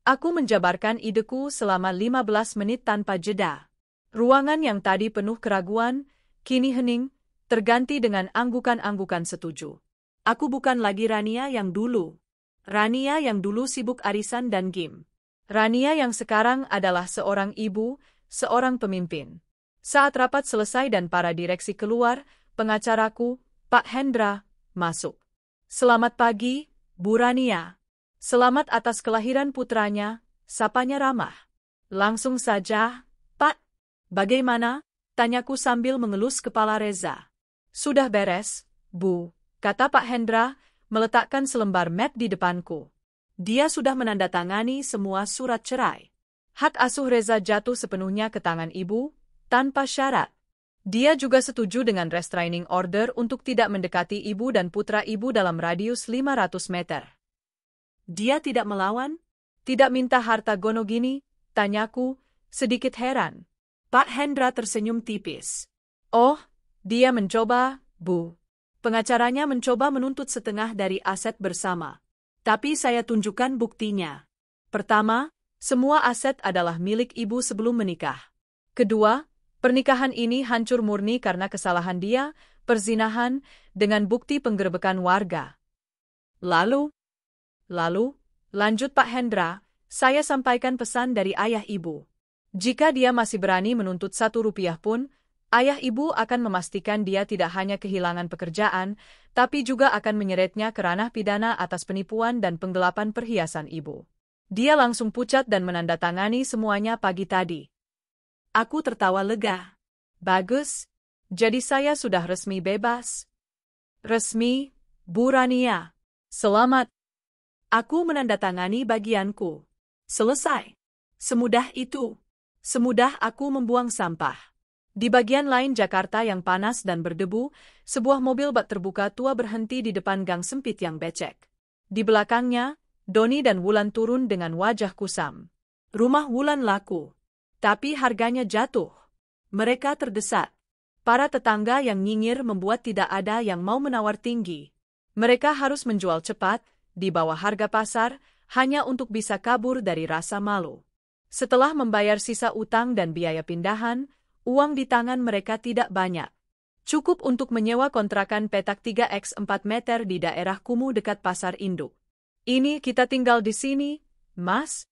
S1: Aku menjabarkan ideku selama 15 menit tanpa jeda. Ruangan yang tadi penuh keraguan, kini hening, terganti dengan anggukan-anggukan setuju.
S2: Aku bukan lagi Rania yang dulu. Rania yang dulu sibuk arisan dan game.
S1: Rania yang sekarang adalah seorang ibu, seorang pemimpin. Saat rapat selesai dan para direksi keluar, pengacaraku, Pak Hendra, masuk. Selamat pagi, Bu Rania. Selamat atas kelahiran putranya, sapanya ramah. Langsung saja, Pak.
S2: Bagaimana? Tanyaku sambil mengelus kepala Reza.
S1: Sudah beres, Bu, kata Pak Hendra, meletakkan selembar map di depanku.
S2: Dia sudah menandatangani semua surat cerai.
S1: Hak asuh Reza jatuh sepenuhnya ke tangan ibu, tanpa syarat. Dia juga setuju dengan restraining order untuk tidak mendekati ibu dan putra ibu dalam radius 500 meter.
S2: Dia tidak melawan?
S1: Tidak minta harta gono gini, Tanyaku, sedikit heran.
S2: Pak Hendra tersenyum tipis.
S1: Oh, dia mencoba, Bu.
S2: Pengacaranya mencoba menuntut setengah dari aset bersama. Tapi saya tunjukkan buktinya. Pertama, semua aset adalah milik ibu sebelum menikah.
S1: Kedua, pernikahan ini hancur murni karena kesalahan dia, perzinahan, dengan bukti penggerebekan warga.
S2: Lalu,
S1: lanjut Pak Hendra, saya sampaikan pesan dari ayah ibu. Jika dia masih berani menuntut 1 rupiah pun, ayah ibu akan memastikan dia tidak hanya kehilangan pekerjaan, tapi juga akan menyeretnya ke ranah pidana atas penipuan dan penggelapan perhiasan ibu. Dia langsung pucat dan menandatangani semuanya pagi tadi.
S2: Aku tertawa lega.
S1: Bagus, jadi saya sudah resmi bebas. Resmi, Bu Rania. Selamat.
S2: Aku menandatangani bagianku. Selesai. Semudah itu. Semudah aku membuang sampah.
S1: Di bagian lain Jakarta yang panas dan berdebu, sebuah mobil bak terbuka tua berhenti di depan gang sempit yang becek. Di belakangnya, Doni dan Wulan turun dengan wajah kusam.
S2: Rumah Wulan laku. Tapi harganya jatuh. Mereka terdesak.
S1: Para tetangga yang nyinyir membuat tidak ada yang mau menawar tinggi. Mereka harus menjual cepat, di bawah harga pasar, hanya untuk bisa kabur dari rasa malu. Setelah membayar sisa utang dan biaya pindahan, uang di tangan mereka tidak banyak. Cukup untuk menyewa kontrakan petak 3x4 meter di daerah kumuh dekat pasar induk. Ini kita tinggal di sini, Mas?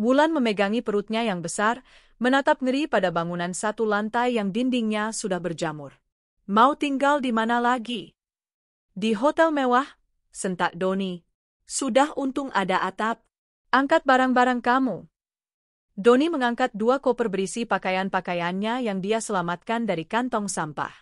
S1: Wulan memegangi perutnya yang besar, menatap ngeri pada bangunan 1 lantai yang dindingnya sudah berjamur.
S2: Mau tinggal di mana lagi?
S1: Di hotel mewah, sentak Doni.
S2: Sudah untung ada atap.
S1: Angkat barang-barang kamu. Doni mengangkat 2 koper berisi pakaian-pakaiannya yang dia selamatkan dari kantong sampah.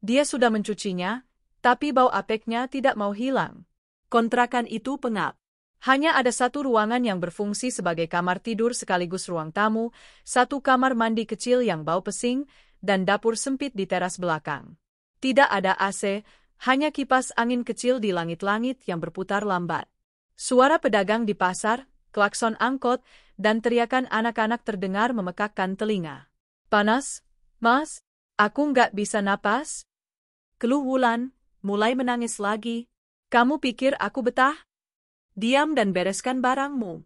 S1: Dia sudah mencucinya, tapi bau apeknya tidak mau hilang.
S2: Kontrakan itu pengap.
S1: Hanya ada 1 ruangan yang berfungsi sebagai kamar tidur sekaligus ruang tamu, 1 kamar mandi kecil yang bau pesing, dan dapur sempit di teras belakang. Tidak ada AC, hanya kipas angin kecil di langit-langit yang berputar lambat. Suara pedagang di pasar, klakson angkot, dan teriakan anak-anak terdengar memekakkan telinga. Panas, Mas? Aku nggak bisa napas?
S2: Keluh Wulan, mulai menangis lagi.
S1: Kamu pikir aku betah?
S2: Diam dan bereskan barangmu.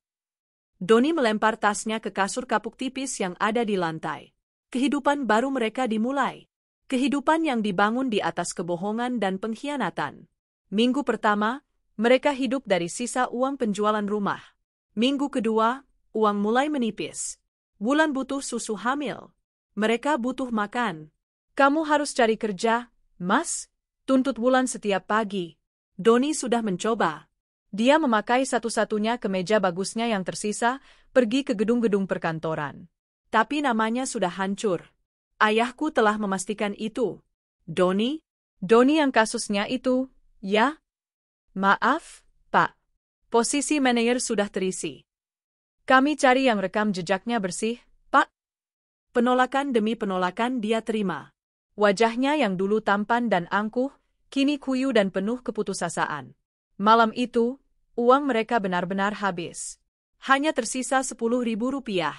S2: Doni melempar tasnya ke kasur kapuk tipis yang ada di lantai. Kehidupan baru mereka dimulai. Kehidupan yang dibangun di atas kebohongan dan pengkhianatan. Minggu pertama, mereka hidup dari sisa uang penjualan rumah. Minggu kedua, uang mulai menipis. Wulan butuh susu hamil. Mereka butuh makan.
S1: Kamu harus cari kerja, Mas, tuntut Wulan setiap pagi.
S2: Doni sudah mencoba.
S1: Dia memakai satu-satunya kemeja bagusnya yang tersisa, pergi ke gedung-gedung perkantoran.
S2: Tapi namanya sudah hancur. Ayahku telah memastikan itu. Doni
S1: yang kasusnya itu, ya? Maaf, Pak. Posisi manajer sudah terisi. Kami cari yang rekam jejaknya bersih, Pak.
S2: Penolakan demi penolakan dia terima.
S1: Wajahnya yang dulu tampan dan angkuh, kini kuyu dan penuh keputusasaan. Malam itu, uang mereka benar-benar habis.
S2: Hanya tersisa 10.000 rupiah.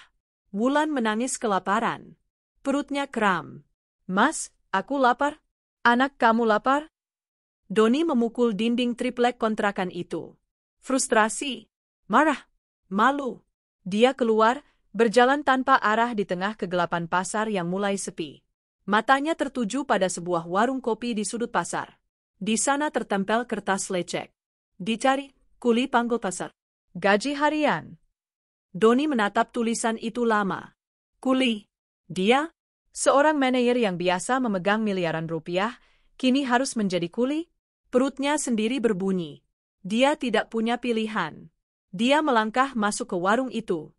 S2: Wulan menangis kelaparan. Perutnya kram.
S1: Mas, aku lapar. Anak kamu lapar?
S2: Doni memukul dinding triplek kontrakan itu. Frustrasi, marah, malu.
S1: Dia keluar, berjalan tanpa arah di tengah kegelapan pasar yang mulai sepi.
S2: Matanya tertuju pada sebuah warung kopi di sudut pasar. Di sana tertempel kertas lecek. Dicari, kuli panggul pasar.
S1: Gaji harian.
S2: Doni menatap tulisan itu lama. Kuli. Dia?
S1: Seorang manajer yang biasa memegang miliaran rupiah, kini harus menjadi kuli?
S2: Perutnya sendiri berbunyi. Dia tidak punya pilihan. Dia melangkah masuk ke warung itu.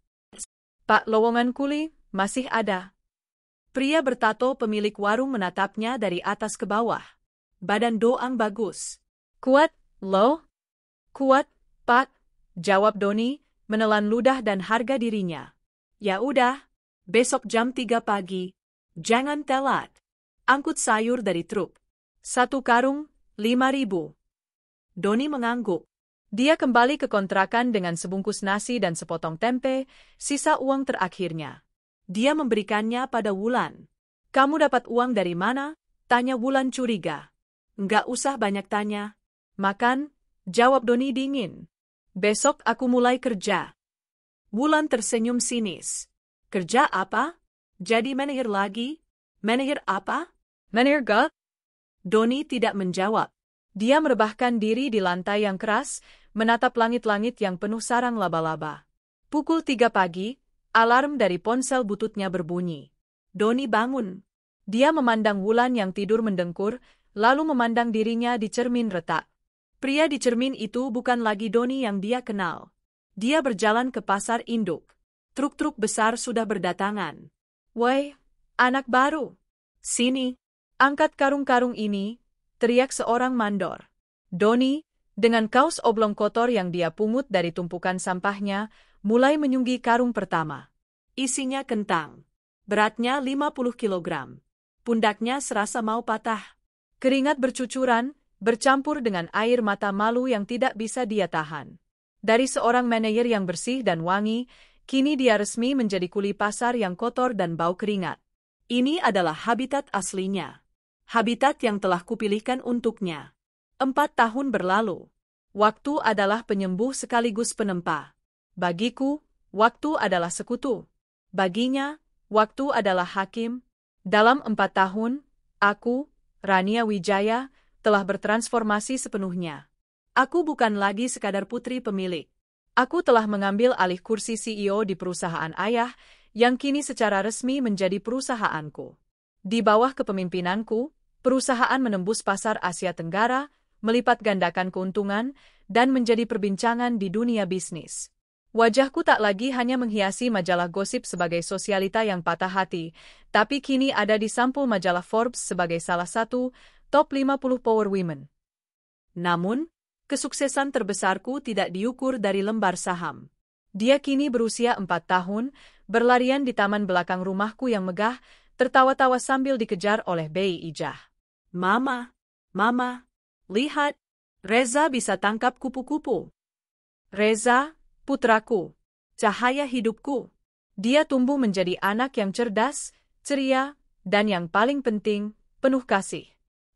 S1: Pak, lowongan kuli masih ada.
S2: Pria bertato pemilik warung menatapnya dari atas ke bawah. Badan doang bagus.
S1: Kuat, lo? Kuat, Pak, jawab Doni, menelan ludah dan harga dirinya.
S2: Ya udah, besok jam 3 pagi. Jangan telat. Angkut sayur dari truk.
S1: 1 karung, 5.000.
S2: Doni mengangguk.
S1: Dia kembali ke kontrakan dengan sebungkus nasi dan sepotong tempe, sisa uang terakhirnya. Dia memberikannya pada Wulan. "Kamu dapat uang dari mana?" tanya Wulan curiga. "Nggak usah banyak tanya. Makan," jawab Doni dingin. "Besok aku mulai kerja." Wulan tersenyum sinis. "Kerja apa? Jadi manajer lagi? Manajer apa?" "Manajer gak?" Doni tidak menjawab. Dia merebahkan diri di lantai yang keras, menatap langit-langit yang penuh sarang laba-laba. Pukul 3 pagi, alarm dari ponsel bututnya berbunyi. Doni bangun. Dia memandang Wulan yang tidur mendengkur, lalu memandang dirinya di cermin retak. Pria di cermin itu bukan lagi Doni yang dia kenal. Dia berjalan ke pasar induk. Truk-truk besar sudah berdatangan. "Woi, anak baru. Sini, angkat karung-karung ini," teriak seorang mandor. Doni, dengan kaos oblong kotor yang dia pungut dari tumpukan sampahnya, mulai menyunggi karung pertama. Isinya kentang. Beratnya 50 kilogram. Pundaknya serasa mau patah. Keringat bercucuran, bercampur dengan air mata malu yang tidak bisa dia tahan. Dari seorang manajer yang bersih dan wangi, kini dia resmi menjadi kuli pasar yang kotor dan bau keringat. Ini adalah habitat aslinya. Habitat yang telah kupilihkan untuknya. 4 tahun berlalu. Waktu adalah penyembuh sekaligus penempa. Bagiku, waktu adalah sekutu. Baginya, waktu adalah hakim. Dalam 4 tahun, aku, Rania Wijaya, telah bertransformasi sepenuhnya. Aku bukan lagi sekadar putri pemilik. Aku telah mengambil alih kursi CEO di perusahaan ayah, yang kini secara resmi menjadi perusahaanku. Di bawah kepemimpinanku, perusahaan menembus pasar Asia Tenggara, melipat gandakan keuntungan, dan menjadi perbincangan di dunia bisnis. Wajahku tak lagi hanya menghiasi majalah gosip sebagai sosialita yang patah hati, tapi kini ada di sampul majalah Forbes sebagai salah satu top 50 power women. Namun, kesuksesan terbesarku tidak diukur dari lembar saham. Dia kini berusia 4 tahun, berlarian di taman belakang rumahku yang megah, tertawa-tawa sambil dikejar oleh bayi Ijah. "Mama, Mama, lihat, Reza bisa tangkap kupu-kupu." Reza, putraku, cahaya hidupku. Dia tumbuh menjadi anak yang cerdas, ceria, dan yang paling penting, penuh kasih.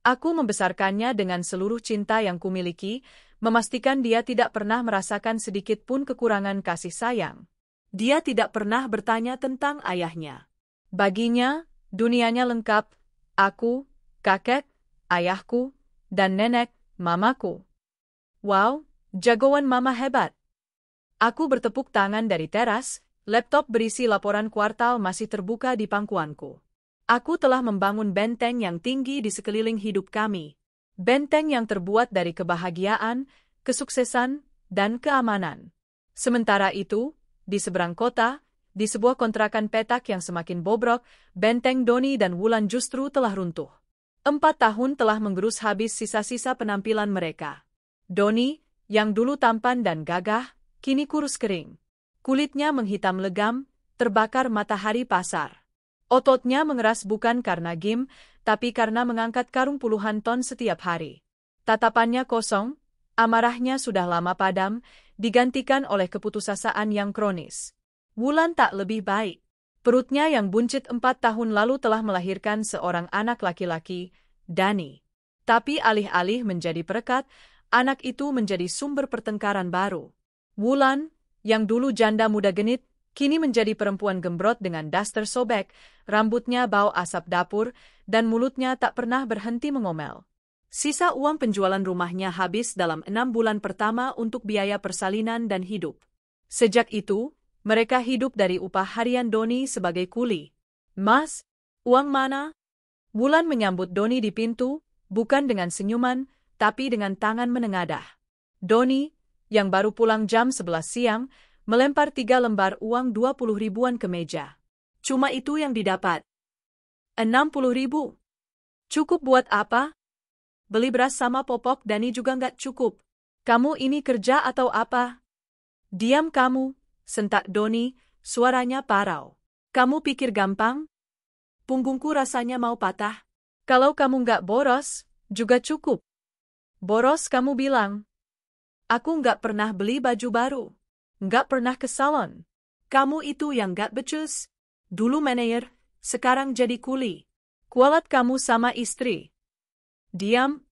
S1: Aku membesarkannya dengan seluruh cinta yang kumiliki, memastikan dia tidak pernah merasakan sedikit pun kekurangan kasih sayang. Dia tidak pernah bertanya tentang ayahnya. Baginya, dunianya lengkap, aku, kakek, ayahku, dan nenek, mamaku. Wow, jagoan mama hebat. Aku bertepuk tangan dari teras, laptop berisi laporan kuartal masih terbuka di pangkuanku. Aku telah membangun benteng yang tinggi di sekeliling hidup kami. Benteng yang terbuat dari kebahagiaan, kesuksesan, dan keamanan. Sementara itu, di seberang kota, di sebuah kontrakan petak yang semakin bobrok, benteng Doni dan Wulan justru telah runtuh. 4 tahun telah menggerus habis sisa-sisa penampilan mereka. Doni, yang dulu tampan dan gagah, kini kurus kering. Kulitnya menghitam legam, terbakar matahari pasar. Ototnya mengeras bukan karena gym, tapi karena mengangkat karung puluhan ton setiap hari. Tatapannya kosong, amarahnya sudah lama padam, digantikan oleh keputusasaan yang kronis. Wulan tak lebih baik. Perutnya yang buncit 4 tahun lalu telah melahirkan seorang anak laki-laki, Dani. Tapi alih-alih menjadi perekat, anak itu menjadi sumber pertengkaran baru. Wulan, yang dulu janda muda genit, kini menjadi perempuan gembrot dengan daster sobek, rambutnya bau asap dapur, dan mulutnya tak pernah berhenti mengomel. Sisa uang penjualan rumahnya habis dalam 6 bulan pertama untuk biaya persalinan dan hidup. Sejak itu, mereka hidup dari upah harian Doni sebagai kuli. "Mas, uang mana?" Wulan menyambut Doni di pintu, bukan dengan senyuman, tapi dengan tangan menengadah. Doni, yang baru pulang jam 11 siang, melempar 3 lembar uang 20 ribuan ke meja. "Cuma itu yang didapat." 60 ribu. "Cukup buat apa?" "Beli beras sama popok Dani juga nggak cukup." "Kamu ini kerja atau apa?" "Diam kamu," sentak Doni, suaranya parau. "Kamu pikir gampang? Punggungku rasanya mau patah." "Kalau kamu nggak boros, juga cukup." "Boros kamu bilang."
S2: Aku nggak pernah beli baju baru. Nggak pernah ke salon. Kamu itu yang nggak becus. Dulu manajer, sekarang jadi kuli.
S1: Kualat kamu sama istri.
S2: Diam.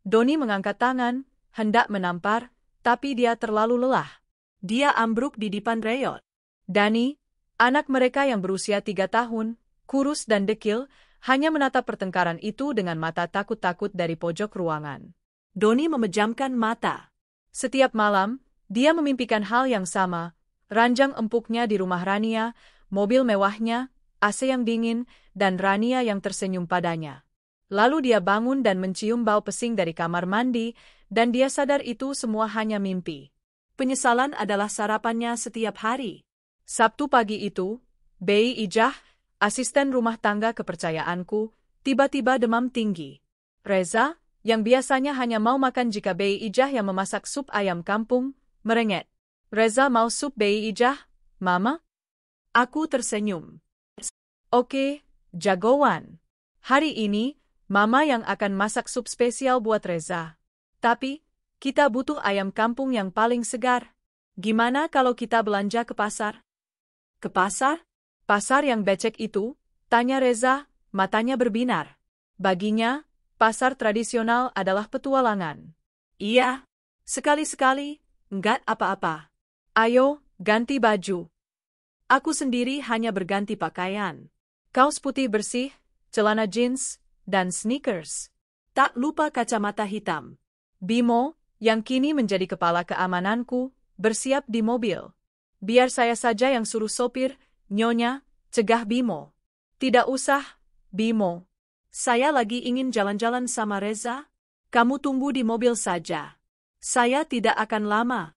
S1: Doni mengangkat tangan, hendak menampar, tapi dia terlalu lelah.
S2: Dia ambruk di depan Reyot.
S1: Dani, anak mereka yang berusia 3 tahun, kurus dan dekil, hanya menatap pertengkaran itu dengan mata takut-takut dari pojok ruangan.
S2: Doni memejamkan mata.
S1: Setiap malam, dia memimpikan hal yang sama, ranjang empuknya di rumah Rania, mobil mewahnya, AC yang dingin, dan Rania yang tersenyum padanya. Lalu dia bangun dan mencium bau pesing dari kamar mandi, dan dia sadar itu semua hanya mimpi.
S2: Penyesalan adalah sarapannya setiap hari.
S1: Sabtu pagi itu, Bei Ijah, asisten rumah tangga kepercayaanku, tiba-tiba demam tinggi. Reza, yang biasanya hanya mau makan jika Bei Ijah yang memasak sup ayam kampung, merengek. Reza mau sup Bei Ijah, Mama?
S2: Aku tersenyum.
S1: Oke, jagoan. Hari ini, Mama yang akan masak sup spesial buat Reza. Tapi, kita butuh ayam kampung yang paling segar. Gimana kalau kita belanja ke pasar?
S2: Ke pasar?
S1: Pasar yang becek itu? Tanya Reza, matanya berbinar. Baginya, pasar tradisional adalah petualangan.
S2: Iya, sekali-sekali, enggak apa-apa.
S1: Ayo, ganti baju.
S2: Aku sendiri hanya berganti pakaian.
S1: Kaos putih bersih, celana jeans, dan sneakers.
S2: Tak lupa kacamata hitam.
S1: Bimo, yang kini menjadi kepala keamananku, bersiap di mobil. Biar saya saja yang suruh sopir, Nyonya, cegah Bimo. Tidak usah, Bimo.
S2: Saya lagi ingin jalan-jalan sama Reza. Kamu tunggu di mobil saja. Saya tidak akan lama.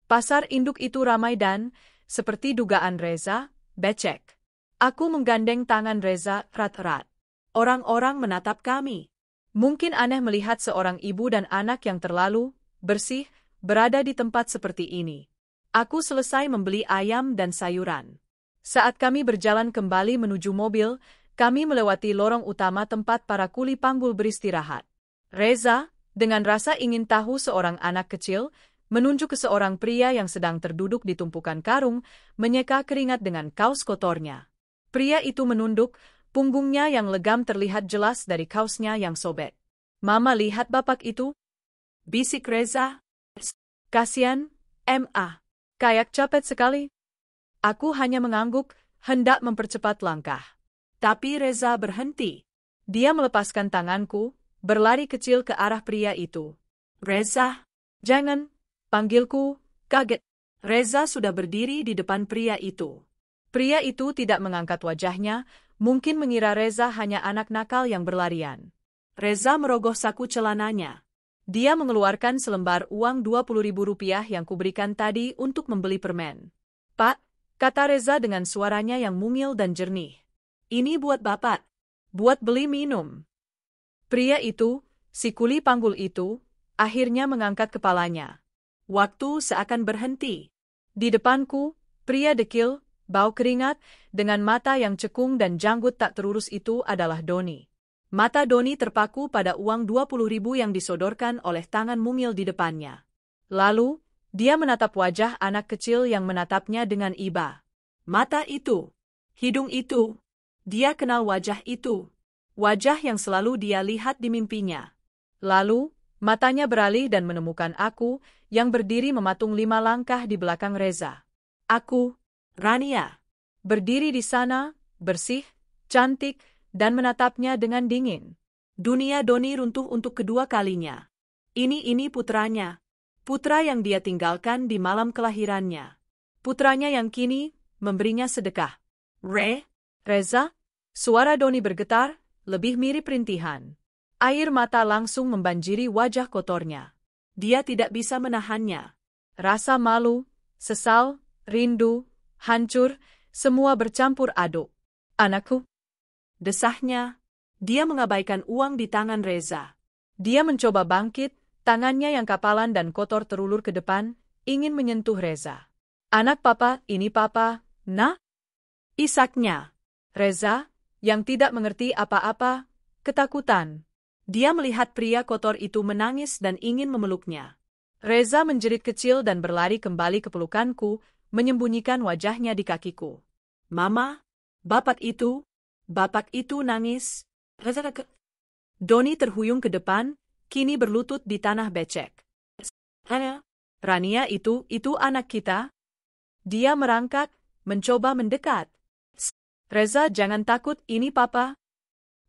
S1: Pasar induk itu ramai dan, seperti dugaan Reza, becek. Aku menggandeng tangan Reza erat-erat.
S2: Orang-orang menatap kami.
S1: Mungkin aneh melihat seorang ibu dan anak yang terlalu bersih berada di tempat seperti ini. Aku selesai membeli ayam dan sayuran. Saat kami berjalan kembali menuju mobil, kami melewati lorong utama tempat para kuli panggul beristirahat. Reza, dengan rasa ingin tahu seorang anak kecil, menunjuk ke seorang pria yang sedang terduduk di tumpukan karung, menyeka keringat dengan kaos kotornya. Pria itu menunduk, punggungnya yang legam terlihat jelas dari kaosnya yang sobek. Mama lihat bapak itu?
S2: Bisik Reza.
S1: Kasian, Ma. Kayak capek sekali. Aku hanya mengangguk, hendak mempercepat langkah.
S2: Tapi Reza berhenti.
S1: Dia melepaskan tanganku, berlari kecil ke arah pria itu.
S2: Reza.
S1: Jangan, panggilku, kaget.
S2: Reza sudah berdiri di depan pria itu.
S1: Pria itu tidak mengangkat wajahnya, mungkin mengira Reza hanya anak nakal yang berlarian.
S2: Reza merogoh saku celananya.
S1: Dia mengeluarkan selembar uang Rp20.000 yang kuberikan tadi untuk membeli permen. Pak, kata Reza dengan suaranya yang mungil dan jernih.
S2: Ini buat Bapak.
S1: Buat beli minum. Pria itu, si kuli panggul itu, akhirnya mengangkat kepalanya.
S2: Waktu seakan berhenti.
S1: Di depanku, pria dekil, bau keringat, dengan mata yang cekung dan janggut tak terurus itu adalah Doni. Mata Doni terpaku pada uang 20.000 yang disodorkan oleh tangan mungil di depannya. Lalu, dia menatap wajah anak kecil yang menatapnya dengan iba.
S2: Mata itu, hidung itu, dia kenal wajah itu. Wajah yang selalu dia lihat di mimpinya.
S1: Lalu, matanya beralih dan menemukan aku, yang berdiri mematung 5 langkah di belakang Reza. Aku,
S2: Rania,
S1: berdiri di sana, bersih, cantik, dan menatapnya dengan dingin.
S2: Dunia Doni runtuh untuk kedua kalinya. Ini putranya. Putra yang dia tinggalkan di malam kelahirannya.
S1: Putranya yang kini memberinya sedekah.
S2: Reza?
S1: Suara Doni bergetar, lebih mirip rintihan. Air mata langsung membanjiri wajah kotornya.
S2: Dia tidak bisa menahannya.
S1: Rasa malu, sesal, rindu, hancur, semua bercampur aduk. Anakku,
S2: desahnya. Dia mengabaikan uang di tangan Reza.
S1: Dia mencoba bangkit, tangannya yang kapalan dan kotor terulur ke depan, ingin menyentuh Reza. Anak papa, ini papa, nah?
S2: Isaknya.
S1: Reza, yang tidak mengerti apa-apa, ketakutan.
S2: Dia melihat pria kotor itu menangis dan ingin memeluknya.
S1: Reza menjerit kecil dan berlari kembali ke pelukanku, menyembunyikan wajahnya di kakiku.
S2: Mama, bapak itu nangis. Doni terhuyung ke depan, kini berlutut di tanah becek.
S1: Rania itu anak kita. Dia merangkak, mencoba mendekat. Reza, jangan takut, ini papa.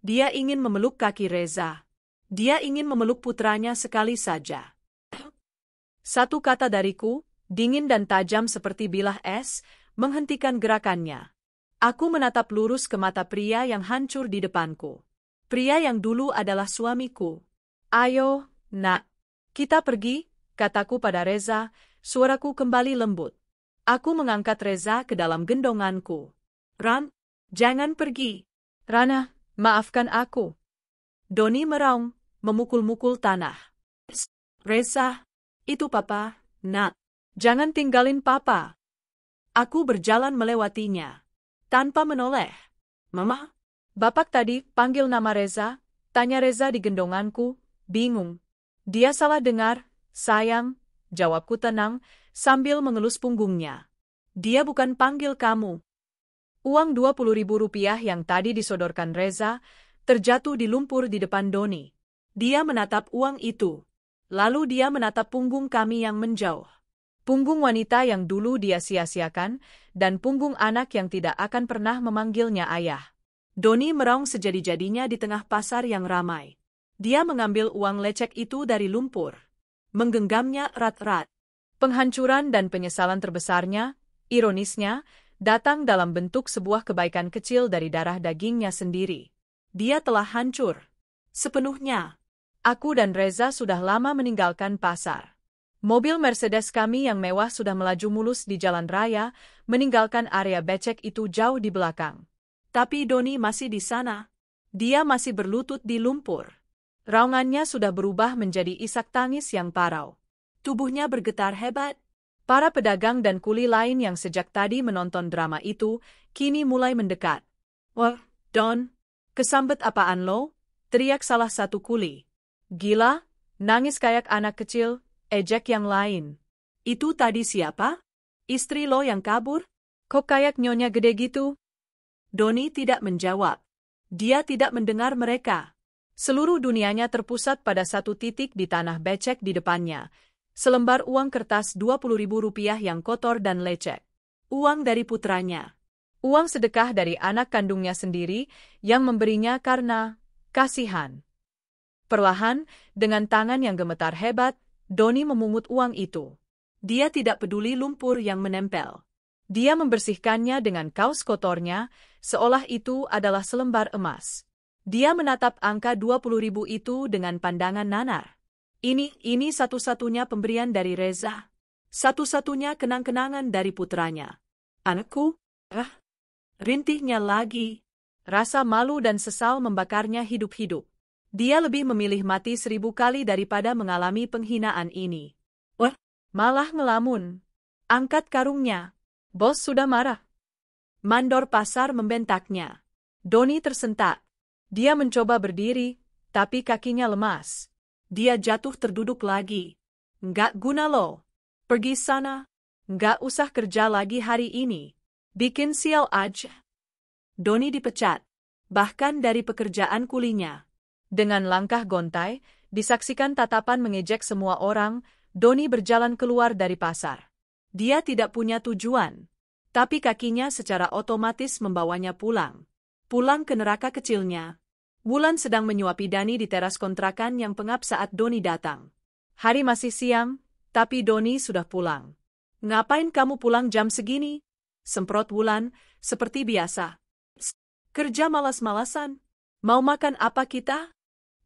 S2: Dia ingin memeluk kaki Reza. Dia ingin memeluk putranya sekali saja.
S1: Satu kata dariku, dingin dan tajam seperti bilah es, menghentikan gerakannya. Aku menatap lurus ke mata pria yang hancur di depanku. Pria yang dulu adalah suamiku. Ayo, nak. Kita pergi, kataku pada Reza, suaraku kembali lembut. Aku mengangkat Reza ke dalam gendonganku.
S2: Ran, jangan pergi.
S1: Rana, maafkan aku.
S2: Doni meraung, memukul-mukul tanah. Reza, itu papa, nak.
S1: Jangan tinggalin papa.
S2: Aku berjalan melewatinya. Tanpa menoleh. Mama?
S1: Bapak tadi panggil nama Reza, tanya Reza di gendonganku, bingung. Dia salah dengar, sayang, jawabku tenang, sambil mengelus punggungnya. Dia bukan panggil kamu. Uang 20.000 rupiah yang tadi disodorkan Reza, terjatuh di lumpur di depan Doni.
S2: Dia menatap uang itu. Lalu dia menatap punggung kami yang menjauh.
S1: Punggung wanita yang dulu dia sia-siakan, dan punggung anak yang tidak akan pernah memanggilnya ayah.
S2: Doni meraung sejadi-jadinya di tengah pasar yang ramai. Dia mengambil uang lecek itu dari lumpur. Menggenggamnya erat-erat.
S1: Penghancuran dan penyesalan terbesarnya, ironisnya, datang dalam bentuk sebuah kebaikan kecil dari darah dagingnya sendiri.
S2: Dia telah hancur. Sepenuhnya.
S1: Aku dan Reza sudah lama meninggalkan pasar. Mobil Mercedes kami yang mewah sudah melaju mulus di jalan raya, meninggalkan area becek itu jauh di belakang.
S2: Tapi Doni masih di sana. Dia masih berlutut di lumpur.
S1: Raungannya sudah berubah menjadi isak tangis yang parau.
S2: Tubuhnya bergetar hebat.
S1: Para pedagang dan kuli lain yang sejak tadi menonton drama itu, kini mulai mendekat.
S2: Wah, Don, kesambet apaan lo? Teriak salah satu kuli.
S1: Gila, nangis kayak anak kecil, ejek yang lain.
S2: Itu tadi siapa? Istri lo yang kabur?
S1: Kok kayak nyonya gede gitu?
S2: Doni tidak menjawab. Dia tidak mendengar mereka.
S1: Seluruh dunianya terpusat pada satu titik di tanah becek di depannya. Selembar uang kertas 20.000 rupiah yang kotor dan lecek.
S2: Uang dari putranya.
S1: Uang sedekah dari anak kandungnya sendiri yang memberinya karena kasihan. Perlahan, dengan tangan yang gemetar hebat, Doni memungut uang itu.
S2: Dia tidak peduli lumpur yang menempel.
S1: Dia membersihkannya dengan kaos kotornya, seolah itu adalah selembar emas. Dia menatap angka 20.000 itu dengan pandangan nanar. Ini satu-satunya pemberian dari Reza. Satu-satunya kenang-kenangan dari putranya.
S2: Anakku? Rintihnya lagi.
S1: Rasa malu dan sesal membakarnya hidup-hidup. Dia lebih memilih mati 1000 kali daripada mengalami penghinaan ini.
S2: Wah,
S1: malah ngelamun. Angkat karungnya. Bos sudah marah.
S2: Mandor pasar membentaknya.
S1: Doni tersentak. Dia mencoba berdiri, tapi kakinya lemas.
S2: Dia jatuh terduduk lagi. Nggak guna lo. Pergi sana.
S1: Nggak usah kerja lagi hari ini. Bikin sial aja.
S2: Doni dipecat. Bahkan dari pekerjaan kulinya.
S1: Dengan langkah gontai, disaksikan tatapan mengejek semua orang, Doni berjalan keluar dari pasar. Dia tidak punya tujuan. Tapi kakinya secara otomatis membawanya pulang. Pulang ke neraka kecilnya. Wulan sedang menyuapi Dani di teras kontrakan yang pengap saat Doni datang. Hari masih siang, tapi Doni sudah pulang.
S2: Ngapain kamu pulang jam segini? Semprot Wulan, seperti biasa. Kerja malas-malasan. Mau makan apa kita?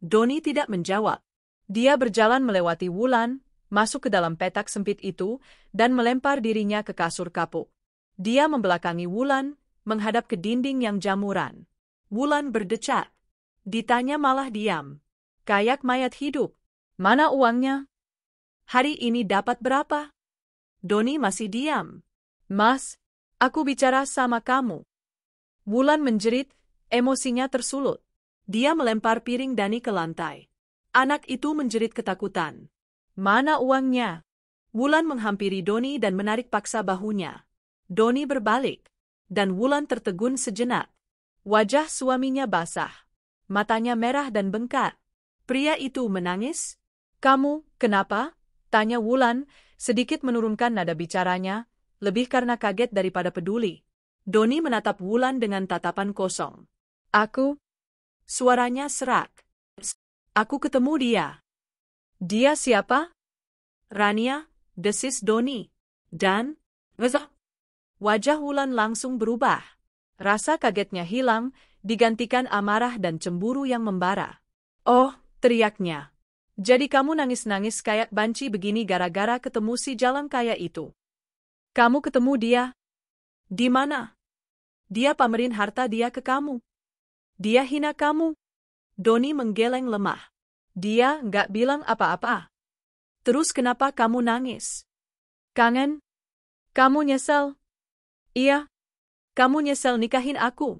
S2: Doni tidak menjawab.
S1: Dia berjalan melewati Wulan, masuk ke dalam petak sempit itu, dan melempar dirinya ke kasur kapuk. Dia membelakangi Wulan, menghadap ke dinding yang jamuran.
S2: Wulan berdecak. Ditanya malah diam.
S1: Kayak mayat hidup. Mana uangnya?
S2: Hari ini dapat berapa? Doni masih diam.
S1: Mas, aku bicara sama kamu. Wulan menjerit, emosinya tersulut.
S2: Dia melempar piring Dani ke lantai. Anak itu menjerit ketakutan. Mana uangnya? Wulan menghampiri Doni dan menarik paksa bahunya. Doni berbalik, dan Wulan tertegun sejenak. Wajah suaminya basah. Matanya merah dan bengkak. Pria itu menangis. Kamu, kenapa? Tanya Wulan, sedikit menurunkan nada bicaranya, lebih karena kaget daripada peduli. Doni menatap Wulan dengan tatapan kosong. Aku? Suaranya serak. Aku ketemu dia. Dia siapa? Rania, desis Doni. Dan? Wajah Wulan langsung berubah. Rasa kagetnya hilang, digantikan amarah dan cemburu yang membara. Oh, teriaknya. Jadi kamu nangis-nangis kayak banci begini gara-gara ketemu si jalang kaya itu. Kamu ketemu dia? Di mana? Dia pamerin harta dia ke kamu. Dia hina kamu. Doni menggeleng lemah. Dia nggak bilang apa-apa. Terus kenapa kamu nangis? Kangen? Kamu nyesel? Iya. Kamu nyesel nikahin aku.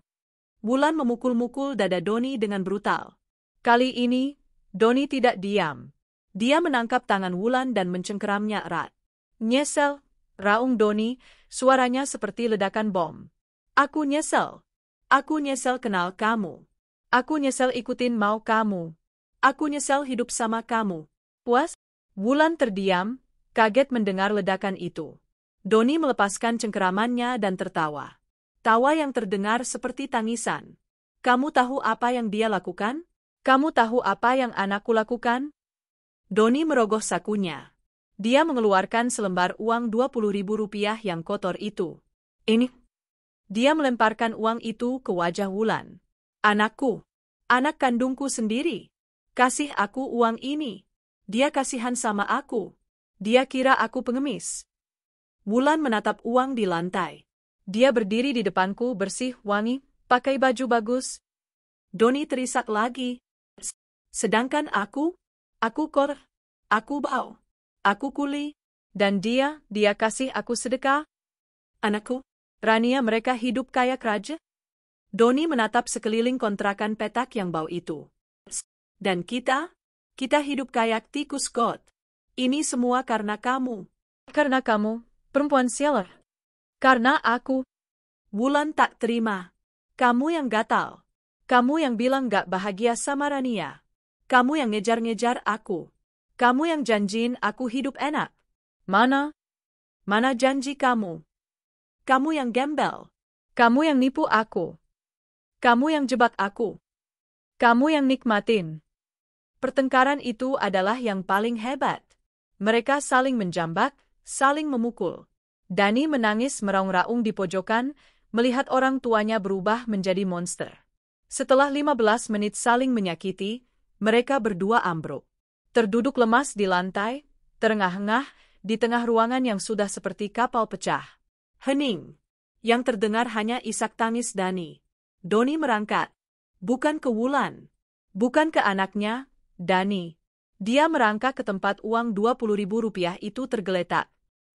S2: Wulan memukul-mukul dada Doni dengan brutal. Kali ini, Doni tidak diam. Dia menangkap tangan Wulan dan mencengkeramnya erat. Nyesel, raung Doni, suaranya seperti ledakan bom. Aku nyesel. Aku nyesel kenal kamu. Aku nyesel ikutin mau kamu. Aku nyesel hidup sama kamu. Puas? Wulan terdiam, kaget mendengar ledakan itu. Doni melepaskan cengkeramannya dan tertawa. Tawa yang terdengar seperti tangisan. Kamu tahu apa yang dia lakukan? Kamu tahu apa yang anakku lakukan? Doni merogoh sakunya. Dia mengeluarkan selembar uang Rp20.000 yang kotor itu. Ini. Dia melemparkan uang itu ke wajah Wulan. Anakku. Anak kandungku sendiri. Kasih aku uang ini. Dia kasihan sama aku. Dia kira aku pengemis. Wulan menatap uang di lantai. Dia berdiri di depanku bersih, wangi, pakai baju bagus. Doni terisak lagi. Sedangkan aku kor, aku bau, aku kuli, dan dia kasih aku sedekah. Anakku, Rania mereka hidup kaya raja. Doni menatap sekeliling kontrakan petak yang bau itu. Dan kita hidup kayak tikus got. Ini semua karena kamu. Karena kamu, perempuan sialan. Karena aku. Wulan tak terima. Kamu yang gatal. Kamu yang bilang gak bahagia sama Rania. Kamu yang ngejar-ngejar aku. Kamu yang janjiin aku hidup enak. Mana janji kamu? Kamu yang gembel. Kamu yang nipu aku. Kamu yang jebak aku. Kamu yang nikmatin. Pertengkaran itu adalah yang paling hebat. Mereka saling menjambak, saling memukul. Dani menangis meraung-raung di pojokan, melihat orang tuanya berubah menjadi monster. Setelah 15 menit saling menyakiti, mereka berdua ambruk. Terduduk lemas di lantai, terengah-engah, di tengah ruangan yang sudah seperti kapal pecah. Hening. Yang terdengar hanya isak tangis Dani. Doni merangkat. Bukan ke Wulan. Bukan ke anaknya, Dani. Dia merangkak ke tempat uang Rp20.000 itu tergeletak.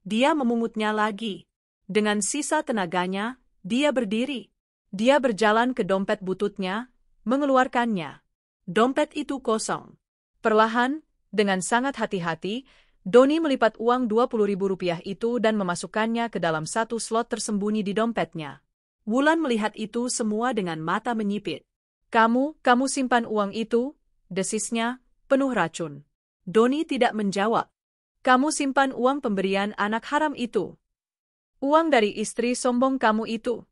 S2: Dia memungutnya lagi. Dengan sisa tenaganya, dia berdiri. Dia berjalan ke dompet bututnya, mengeluarkannya. Dompet itu kosong. Perlahan, dengan sangat hati-hati, Doni melipat uang Rp20.000 itu dan memasukkannya ke dalam satu slot tersembunyi di dompetnya. Wulan melihat itu semua dengan mata menyipit. Kamu simpan uang itu? Desisnya, penuh racun. Doni tidak menjawab. Kamu simpan uang pemberian anak haram itu. Uang dari istri sombong kamu itu.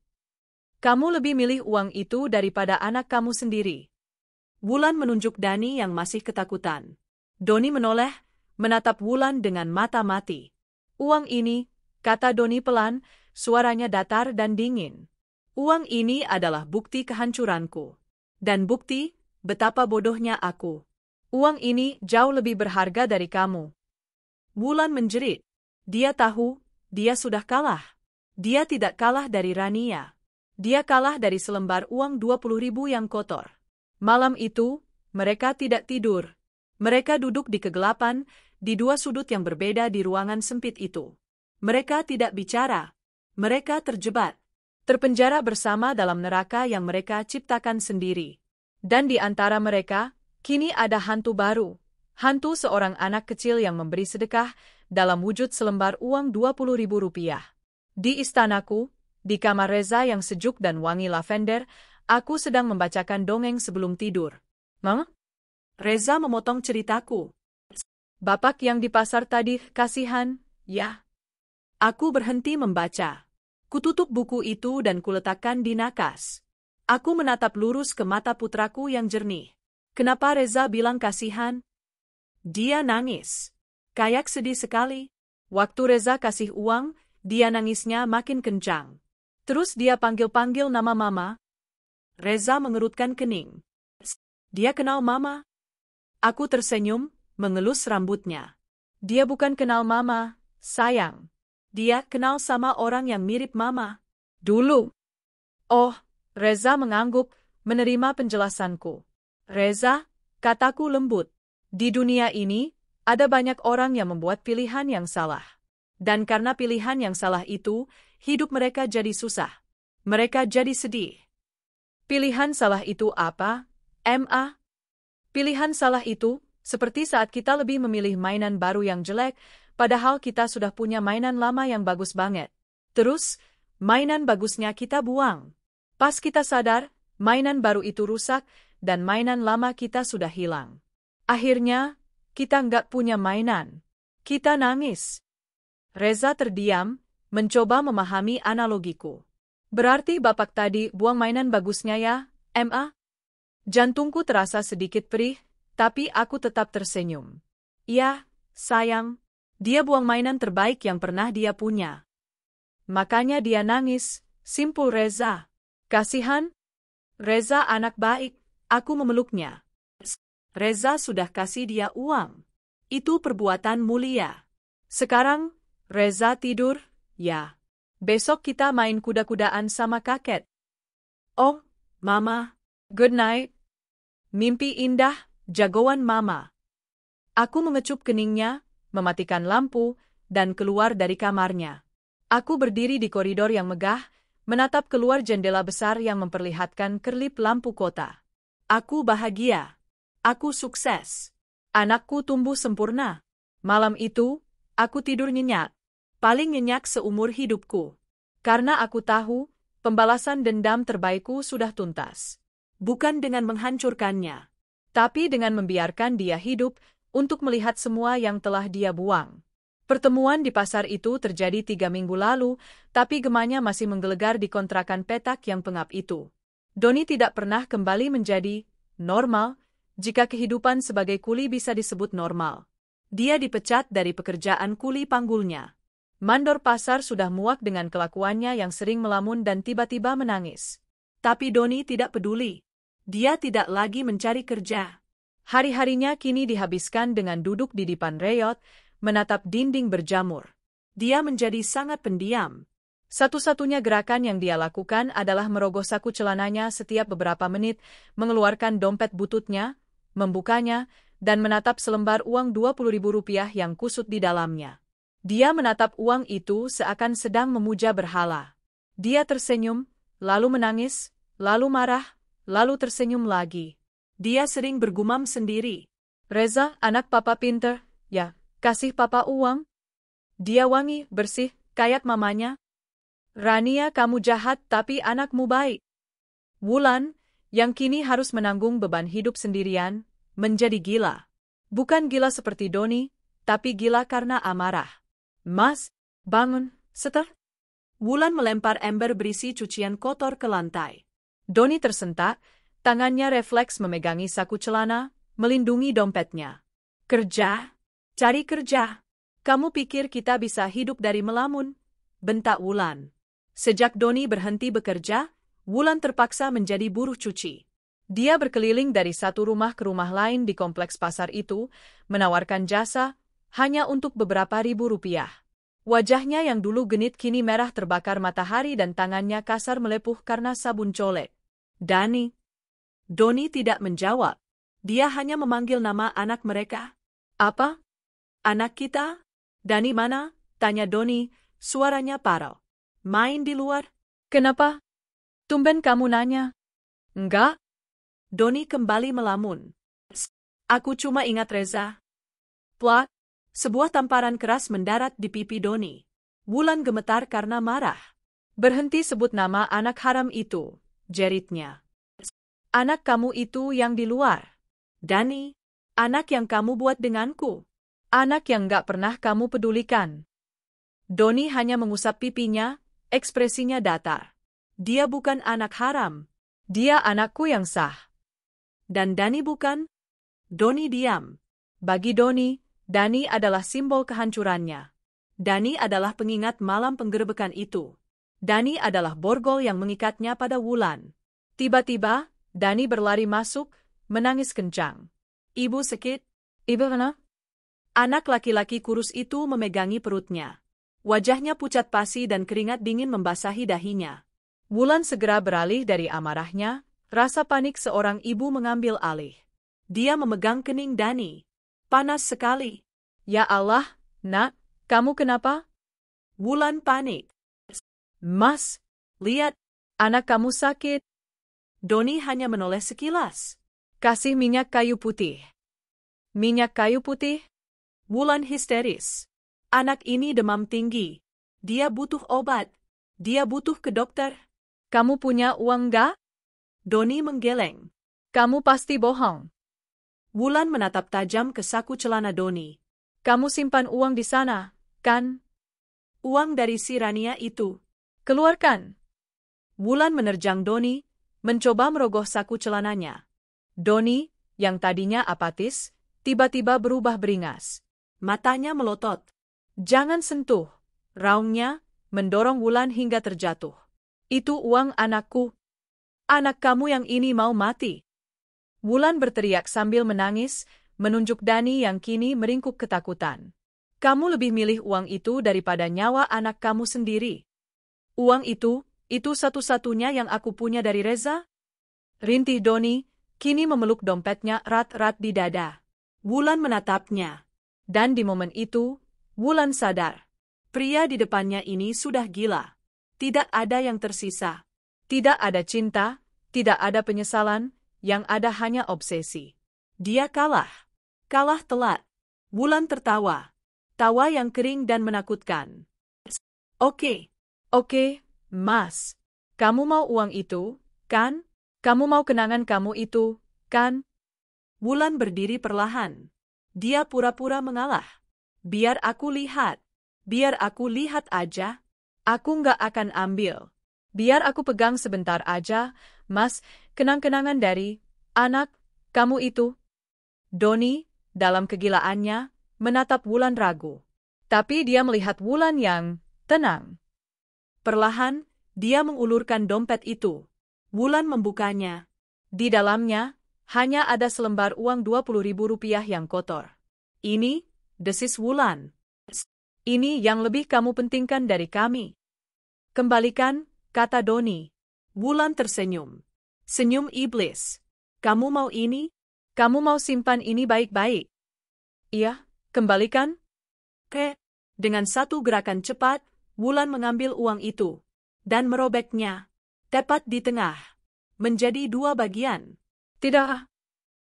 S2: Kamu lebih milih uang itu daripada anak kamu sendiri. Wulan menunjuk Dani yang masih ketakutan. Doni menoleh, menatap Wulan dengan mata mati. Uang ini, kata Doni pelan, suaranya datar dan dingin. Uang ini adalah bukti kehancuranku. Dan bukti, betapa bodohnya aku. Uang ini jauh lebih berharga dari kamu. Wulan menjerit. Dia tahu, dia sudah kalah. Dia tidak kalah dari Rania. Dia kalah dari selembar uang 20.000 yang kotor. Malam itu, mereka tidak tidur. Mereka duduk di kegelapan, di dua sudut yang berbeda di ruangan sempit itu. Mereka tidak bicara. Mereka terjebak. Terpenjara bersama dalam neraka yang mereka ciptakan sendiri. Dan di antara mereka, kini ada hantu baru.
S1: Hantu seorang anak kecil yang memberi sedekah dalam wujud selembar uang Rp20.000. Di istanaku, di kamar Reza yang sejuk dan wangi lavender, aku sedang membacakan dongeng sebelum tidur. Mama?
S2: Reza memotong ceritaku.
S1: Bapak yang di pasar tadi, kasihan, ya.
S2: Aku berhenti membaca. Kututup buku itu dan kuletakkan di nakas. Aku menatap lurus ke mata putraku yang jernih. Kenapa Reza bilang kasihan? Dia nangis. Kayak sedih sekali.
S1: Waktu Reza kasih uang, dia nangisnya makin kencang. Terus dia panggil-panggil nama Mama.
S2: Reza mengerutkan kening. Dia kenal Mama? Aku tersenyum, mengelus rambutnya.
S1: Dia bukan kenal Mama, sayang.
S2: Dia kenal sama orang yang mirip Mama.
S1: Dulu. Oh, Reza mengangguk, menerima penjelasanku. Reza, kataku lembut. Di dunia ini, ada banyak orang yang membuat pilihan yang salah. Dan karena pilihan yang salah itu, hidup mereka jadi susah. Mereka jadi sedih. Pilihan salah itu apa, Ma? Pilihan salah itu, seperti saat kita lebih memilih mainan baru yang jelek, padahal kita sudah punya mainan lama yang bagus banget. Terus, mainan bagusnya kita buang. Pas kita sadar, mainan baru itu rusak, dan mainan lama kita sudah hilang. Akhirnya, kita nggak punya mainan. Kita nangis. Reza terdiam, mencoba memahami analogiku. Berarti bapak tadi buang mainan bagusnya ya, Ma? Jantungku terasa sedikit perih, tapi aku tetap tersenyum. Ya, sayang, dia buang mainan terbaik yang pernah dia punya. Makanya dia nangis, simpul Reza. Kasihan? Reza anak baik, aku memeluknya.
S2: Reza sudah kasih dia uang. Itu perbuatan mulia.
S1: Sekarang, Reza tidur, ya. Besok kita main kuda-kudaan sama kakek.
S2: Oh, Mama.
S1: Good night. Mimpi indah, jagoan Mama. Aku mengecup keningnya, mematikan lampu, dan keluar dari kamarnya. Aku berdiri di koridor yang megah, menatap keluar jendela besar yang memperlihatkan kerlip lampu kota.
S2: Aku bahagia. Aku sukses.
S1: Anakku tumbuh sempurna. Malam itu, aku tidur nyenyak. Paling nyenyak seumur hidupku. Karena aku tahu, pembalasan dendam terbaikku sudah tuntas.
S2: Bukan dengan menghancurkannya,
S1: tapi dengan membiarkan dia hidup untuk melihat semua yang telah dia buang. Pertemuan di pasar itu terjadi 3 minggu lalu, tapi gemanya masih menggelegar di kontrakan petak yang pengap itu. Doni tidak pernah kembali menjadi normal, jika kehidupan sebagai kuli bisa disebut normal. Dia dipecat dari pekerjaan kuli panggulnya. Mandor pasar sudah muak dengan kelakuannya yang sering melamun dan tiba-tiba menangis.
S2: Tapi Doni tidak peduli. Dia tidak lagi mencari kerja.
S1: Hari-harinya kini dihabiskan dengan duduk di depan reyot, menatap dinding berjamur.
S2: Dia menjadi sangat pendiam.
S1: Satu-satunya gerakan yang dia lakukan adalah merogoh saku celananya setiap beberapa menit, mengeluarkan dompet bututnya, membukanya, dan menatap selembar uang Rp20.000 yang kusut di dalamnya. Dia menatap uang itu seakan sedang memuja berhala. Dia tersenyum, lalu menangis, lalu marah, lalu tersenyum lagi.
S2: Dia sering bergumam sendiri.
S1: Reza, anak papa pinter, ya, kasih papa uang. Dia wangi, bersih, kayak mamanya. Rania, kamu jahat tapi anakmu baik. Wulan, yang kini harus menanggung beban hidup sendirian, menjadi gila. Bukan gila seperti Doni, tapi gila karena amarah. Mas, bangun, Seter.
S2: Wulan melempar ember berisi cucian kotor ke lantai.
S1: Doni tersentak, tangannya refleks memegangi saku celana, melindungi dompetnya.
S2: Kerja? Cari kerja. Kamu pikir kita bisa hidup dari melamun? Bentak Wulan. Sejak Doni berhenti bekerja, Wulan terpaksa menjadi buruh cuci.
S1: Dia berkeliling dari satu rumah ke rumah lain di kompleks pasar itu, menawarkan jasa, hanya untuk beberapa ribu rupiah. Wajahnya yang dulu genit kini merah terbakar matahari dan tangannya kasar melepuh karena sabun colek.
S2: Doni tidak menjawab. Dia hanya memanggil nama anak mereka.
S1: Apa?
S2: Anak kita? Dani mana? Tanya Doni, suaranya parau. Main di luar?
S1: Kenapa? Tumben kamu nanya. Enggak.
S2: Doni kembali melamun. Aku cuma ingat Reza. Plak! Sebuah tamparan keras mendarat di pipi Doni. Wulan gemetar karena marah.
S1: Berhenti sebut nama anak haram itu, jeritnya. Anak kamu itu yang di luar.
S2: Dani, anak yang kamu buat denganku.
S1: Anak yang gak pernah kamu pedulikan. Doni hanya mengusap pipinya, ekspresinya datar.
S2: Dia bukan anak haram.
S1: Dia anakku yang sah.
S2: Dan Dani bukan? Doni diam.
S1: Bagi Doni, Dani adalah simbol kehancurannya.
S2: Dani adalah pengingat malam penggerebekan itu. Dani adalah borgol yang mengikatnya pada Wulan.
S1: Tiba-tiba, Dani berlari masuk, menangis kencang.
S2: Ibu sakit?
S1: Ibu mana?
S2: Anak laki-laki kurus itu memegangi perutnya. Wajahnya pucat pasi dan keringat dingin membasahi dahinya.
S1: Wulan segera beralih dari amarahnya, rasa panik seorang ibu mengambil alih.
S2: Dia memegang kening Dani. Panas sekali.
S1: Ya Allah, nak, kamu kenapa?
S2: Wulan panik.
S1: Mas,
S2: lihat,
S1: anak kamu sakit.
S2: Doni hanya menoleh sekilas.
S1: Kasih minyak kayu putih. Minyak kayu putih?
S2: Wulan histeris. Anak ini demam tinggi. Dia butuh obat. Dia butuh ke dokter.
S1: Kamu punya uang gak?
S2: Doni menggeleng.
S1: Kamu pasti bohong.
S2: Wulan menatap tajam ke saku celana Doni.
S1: Kamu simpan uang di sana, kan?
S2: Uang dari si Rania itu.
S1: Keluarkan.
S2: Wulan menerjang Doni, mencoba merogoh saku celananya.
S1: Doni, yang tadinya apatis, tiba-tiba berubah beringas.
S2: Matanya melotot.
S1: Jangan sentuh, raungnya, mendorong Wulan hingga terjatuh. Itu uang anakku. Anak kamu yang ini mau mati. Wulan berteriak sambil menangis, menunjuk Dani yang kini meringkuk ketakutan. Kamu lebih milih uang itu daripada nyawa anak kamu sendiri. Uang itu satu-satunya yang aku punya dari Reza? Rintih Doni, kini memeluk dompetnya erat-erat di dada.
S2: Wulan menatapnya.
S1: Dan di momen itu, Wulan sadar.
S2: Pria di depannya ini sudah gila. Tidak ada yang tersisa.
S1: Tidak ada cinta, tidak ada penyesalan, yang ada hanya obsesi.
S2: Dia kalah. Kalah telat. Wulan tertawa. Tawa yang kering dan menakutkan. Oke,
S1: Mas. Kamu mau uang itu, kan? Kamu mau kenangan kamu itu, kan?
S2: Wulan berdiri perlahan. Dia pura-pura mengalah. Biar aku lihat. Biar aku lihat aja.
S1: Aku nggak akan ambil. Biar aku pegang sebentar aja, Mas, kenang-kenangan dari anak kamu itu. Doni, dalam kegilaannya, menatap Wulan ragu. Tapi dia melihat Wulan yang tenang.
S2: Perlahan, dia mengulurkan dompet itu. Wulan membukanya.
S1: Di dalamnya, hanya ada selembar uang Rp20.000 yang kotor.
S2: Ini, desis Wulan.
S1: Ini yang lebih kamu pentingkan dari kami.
S2: Kembalikan, kata Doni. Wulan tersenyum. Senyum iblis. Kamu mau ini?
S1: Kamu mau simpan ini baik-baik? Iya, kembalikan.
S2: Dengan satu gerakan cepat, Wulan mengambil uang itu. Dan merobeknya. Tepat di tengah. Menjadi dua bagian.
S1: Tidak.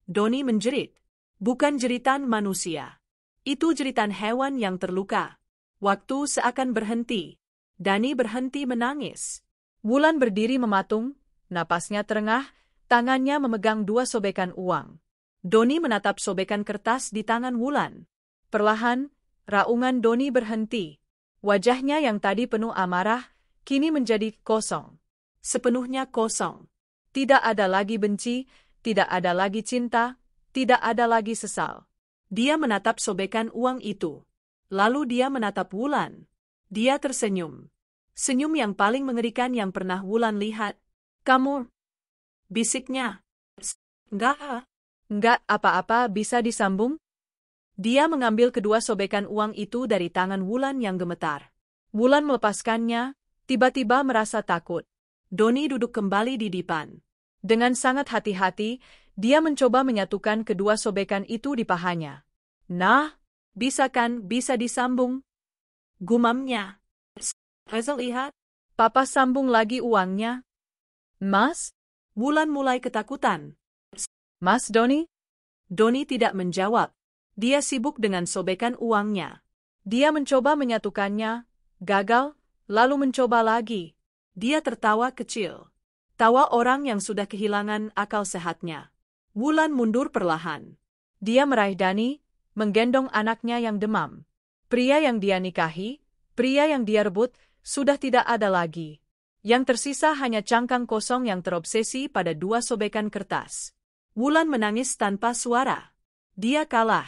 S2: Doni menjerit. Bukan jeritan manusia. Itu jeritan hewan yang terluka. Waktu seakan berhenti. Dani berhenti menangis.
S1: Wulan berdiri mematung, napasnya terengah, tangannya memegang dua sobekan uang.
S2: Doni menatap sobekan kertas di tangan Wulan.
S1: Perlahan, raungan Doni berhenti. Wajahnya yang tadi penuh amarah, kini menjadi kosong.
S2: Sepenuhnya kosong.
S1: Tidak ada lagi benci, tidak ada lagi cinta, tidak ada lagi sesal.
S2: Dia menatap sobekan uang itu. Lalu dia menatap Wulan. Dia tersenyum. Senyum yang paling mengerikan yang pernah Wulan lihat.
S1: Kamu,
S2: bisiknya.
S1: Enggak apa-apa bisa disambung? Dia mengambil kedua sobekan uang itu dari tangan Wulan yang gemetar. Wulan melepaskannya, tiba-tiba merasa takut.
S2: Doni duduk kembali di dipan.
S1: Dengan sangat hati-hati, dia mencoba menyatukan kedua sobekan itu di pahanya. Nah,
S2: bisa kan, bisa disambung? Gumamnya. Reza lihat.
S1: Papa sambung lagi uangnya. Mas?
S2: Wulan mulai ketakutan.
S1: Mas Doni?
S2: Doni tidak menjawab. Dia sibuk dengan sobekan uangnya. Dia mencoba menyatukannya, gagal, lalu mencoba lagi. Dia tertawa kecil. Tawa orang yang sudah kehilangan akal sehatnya. Wulan mundur perlahan. Dia meraih Dani, menggendong anaknya yang demam. Pria yang dia nikahi, pria yang dia rebut, sudah tidak ada lagi. Yang tersisa hanya cangkang kosong yang terobsesi pada dua sobekan kertas. Wulan menangis tanpa suara. Dia kalah.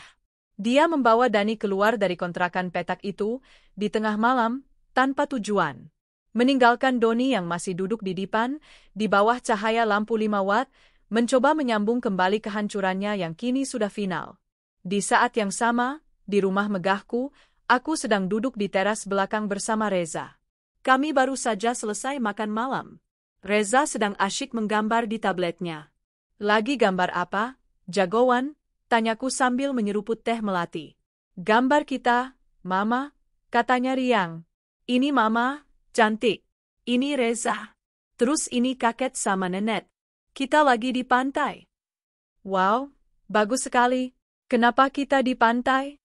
S2: Dia membawa Dani keluar dari kontrakan petak itu, di tengah malam, tanpa tujuan. Meninggalkan Doni yang masih duduk di dipan, di bawah cahaya lampu 5 watt, mencoba menyambung kembali kehancurannya yang kini sudah final. Di saat yang sama, di rumah megahku, aku sedang duduk di teras belakang bersama Reza. Kami baru saja selesai makan malam. Reza sedang asyik menggambar di tabletnya. Lagi gambar apa, jagoan? Tanyaku sambil menyeruput teh melati. Gambar kita, Mama, katanya riang. Ini Mama, cantik. Ini Reza. Terus ini kakek sama nenek. Kita lagi di pantai. Wow, bagus sekali. Kenapa kita di pantai?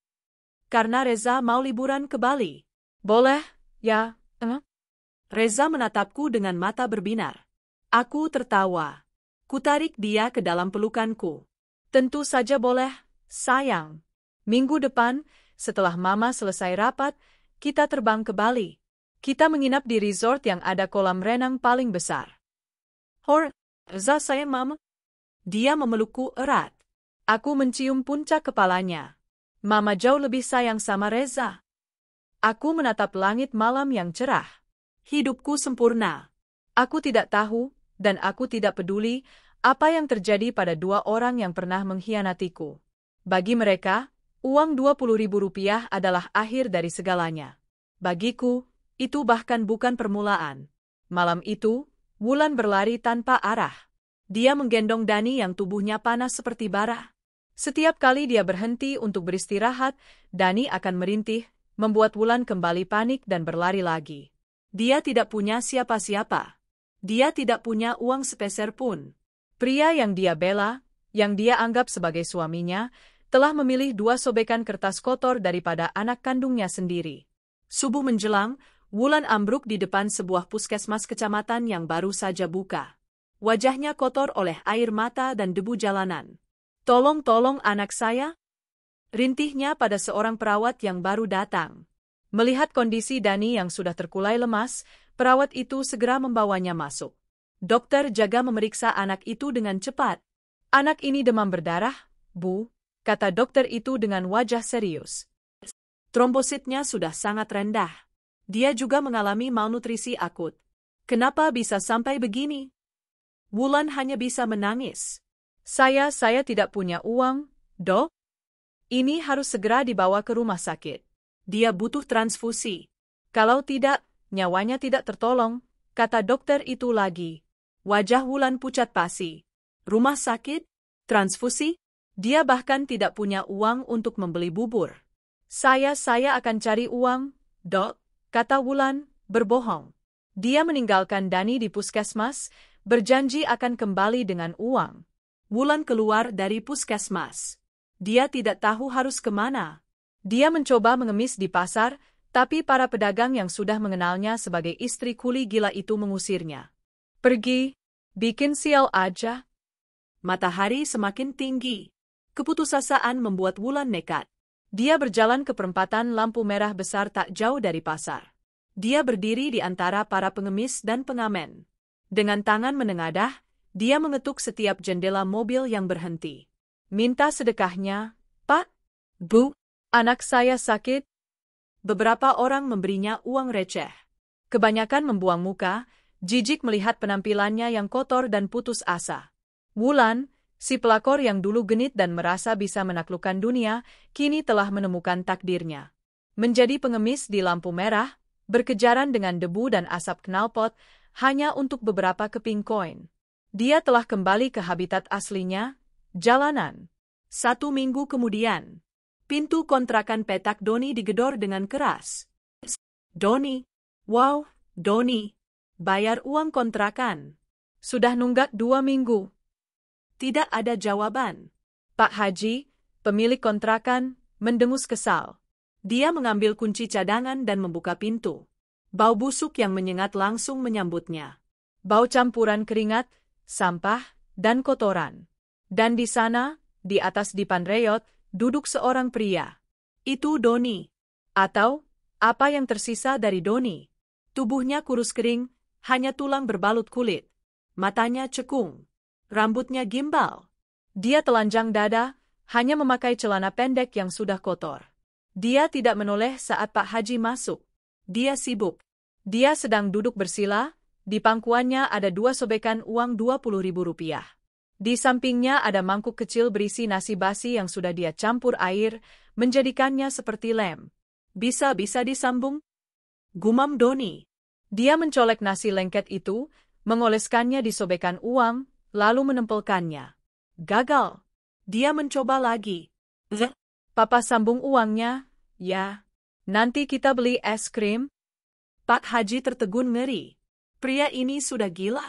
S2: Karena Reza mau liburan ke Bali. Boleh, ya, Reza menatapku dengan mata berbinar. Aku tertawa. Kutarik dia ke dalam pelukanku. Tentu saja boleh, sayang. Minggu depan, setelah Mama selesai rapat, kita terbang ke Bali. Kita menginap di resort yang ada kolam renang paling besar. Reza sayang Mama. Dia memelukku erat. Aku mencium puncak kepalanya. Mama jauh lebih sayang sama Reza. Aku menatap langit malam yang cerah. Hidupku sempurna. Aku tidak tahu, dan aku tidak peduli, apa yang terjadi pada dua orang yang pernah mengkhianatiku. Bagi mereka, uang Rp20.000 adalah akhir dari segalanya. Bagiku, itu bahkan bukan permulaan. Malam itu, Wulan berlari tanpa arah. Dia menggendong Dani yang tubuhnya panas seperti bara. Setiap kali dia berhenti untuk beristirahat, Dani akan merintih, membuat Wulan kembali panik dan berlari lagi. Dia tidak punya siapa-siapa. Dia tidak punya uang sepeser pun. Pria yang dia bela, yang dia anggap sebagai suaminya, telah memilih dua sobekan kertas kotor daripada anak kandungnya sendiri. Subuh menjelang, Wulan ambruk di depan sebuah puskesmas kecamatan yang baru saja buka. Wajahnya kotor oleh air mata dan debu jalanan. Tolong anak saya? Rintihnya pada seorang perawat yang baru datang. Melihat kondisi Dani yang sudah terkulai lemas, perawat itu segera membawanya masuk. Dokter jaga memeriksa anak itu dengan cepat. Anak ini demam berdarah, Bu, kata dokter itu dengan wajah serius. Trombositnya sudah sangat rendah. Dia juga mengalami malnutrisi akut. Kenapa bisa sampai begini? Wulan hanya bisa menangis. Saya tidak punya uang, Dok. Ini harus segera dibawa ke rumah sakit. Dia butuh transfusi. Kalau tidak, nyawanya tidak tertolong, kata dokter itu lagi. Wajah Wulan pucat pasi. Rumah sakit? Transfusi? Dia bahkan tidak punya uang untuk membeli bubur. Saya akan cari uang, Dok, kata Wulan, berbohong. Dia meninggalkan Dani di puskesmas, berjanji akan kembali dengan uang. Wulan keluar dari puskesmas. Dia tidak tahu harus kemana. Dia mencoba mengemis di pasar, tapi para pedagang yang sudah mengenalnya sebagai istri kuli gila itu mengusirnya. Pergi, bikin sial aja. Matahari semakin tinggi. Keputusasaan membuat Wulan nekat. Dia berjalan ke perempatan lampu merah besar tak jauh dari pasar. Dia berdiri di antara para pengemis dan pengamen. Dengan tangan menengadah, dia mengetuk setiap jendela mobil yang berhenti. Minta sedekahnya, Pak, Bu, anak saya sakit. Beberapa orang memberinya uang receh. Kebanyakan membuang muka, jijik melihat penampilannya yang kotor dan putus asa. Wulan, si pelakor yang dulu genit dan merasa bisa menaklukkan dunia, kini telah menemukan takdirnya. Menjadi pengemis di lampu merah, berkejaran dengan debu dan asap knalpot, hanya untuk beberapa keping koin. Dia telah kembali ke habitat aslinya, jalanan. 1 minggu kemudian, pintu kontrakan petak Doni digedor dengan keras. Doni, wow, Doni, bayar uang kontrakan. Sudah nunggak 2 minggu. Tidak ada jawaban. Pak Haji,
S1: pemilik kontrakan, mendengus kesal. Dia mengambil kunci cadangan dan membuka pintu. Bau busuk yang menyengat langsung menyambutnya. Bau campuran keringat, sampah, dan kotoran. Dan di sana, di atas dipan reot, duduk seorang pria. Itu Doni. Atau, apa yang tersisa dari Doni. Tubuhnya kurus kering, hanya tulang berbalut kulit. Matanya cekung. Rambutnya gimbal. Dia telanjang dada, hanya memakai celana pendek yang sudah kotor. Dia tidak menoleh saat Pak Haji masuk. Dia sibuk. Dia sedang duduk bersila, di pangkuannya ada 2 sobekan uang Rp20.000. Di sampingnya ada mangkuk kecil berisi nasi basi yang sudah dia campur air, menjadikannya seperti lem. Bisa-bisa disambung? Gumam Doni. Dia mencolek nasi lengket itu, mengoleskannya di sobekan uang, lalu menempelkannya. Gagal. Dia mencoba lagi. Papa sambung uangnya, ya. Nanti kita beli es krim. Pak Haji tertegun ngeri. Pria ini sudah gila.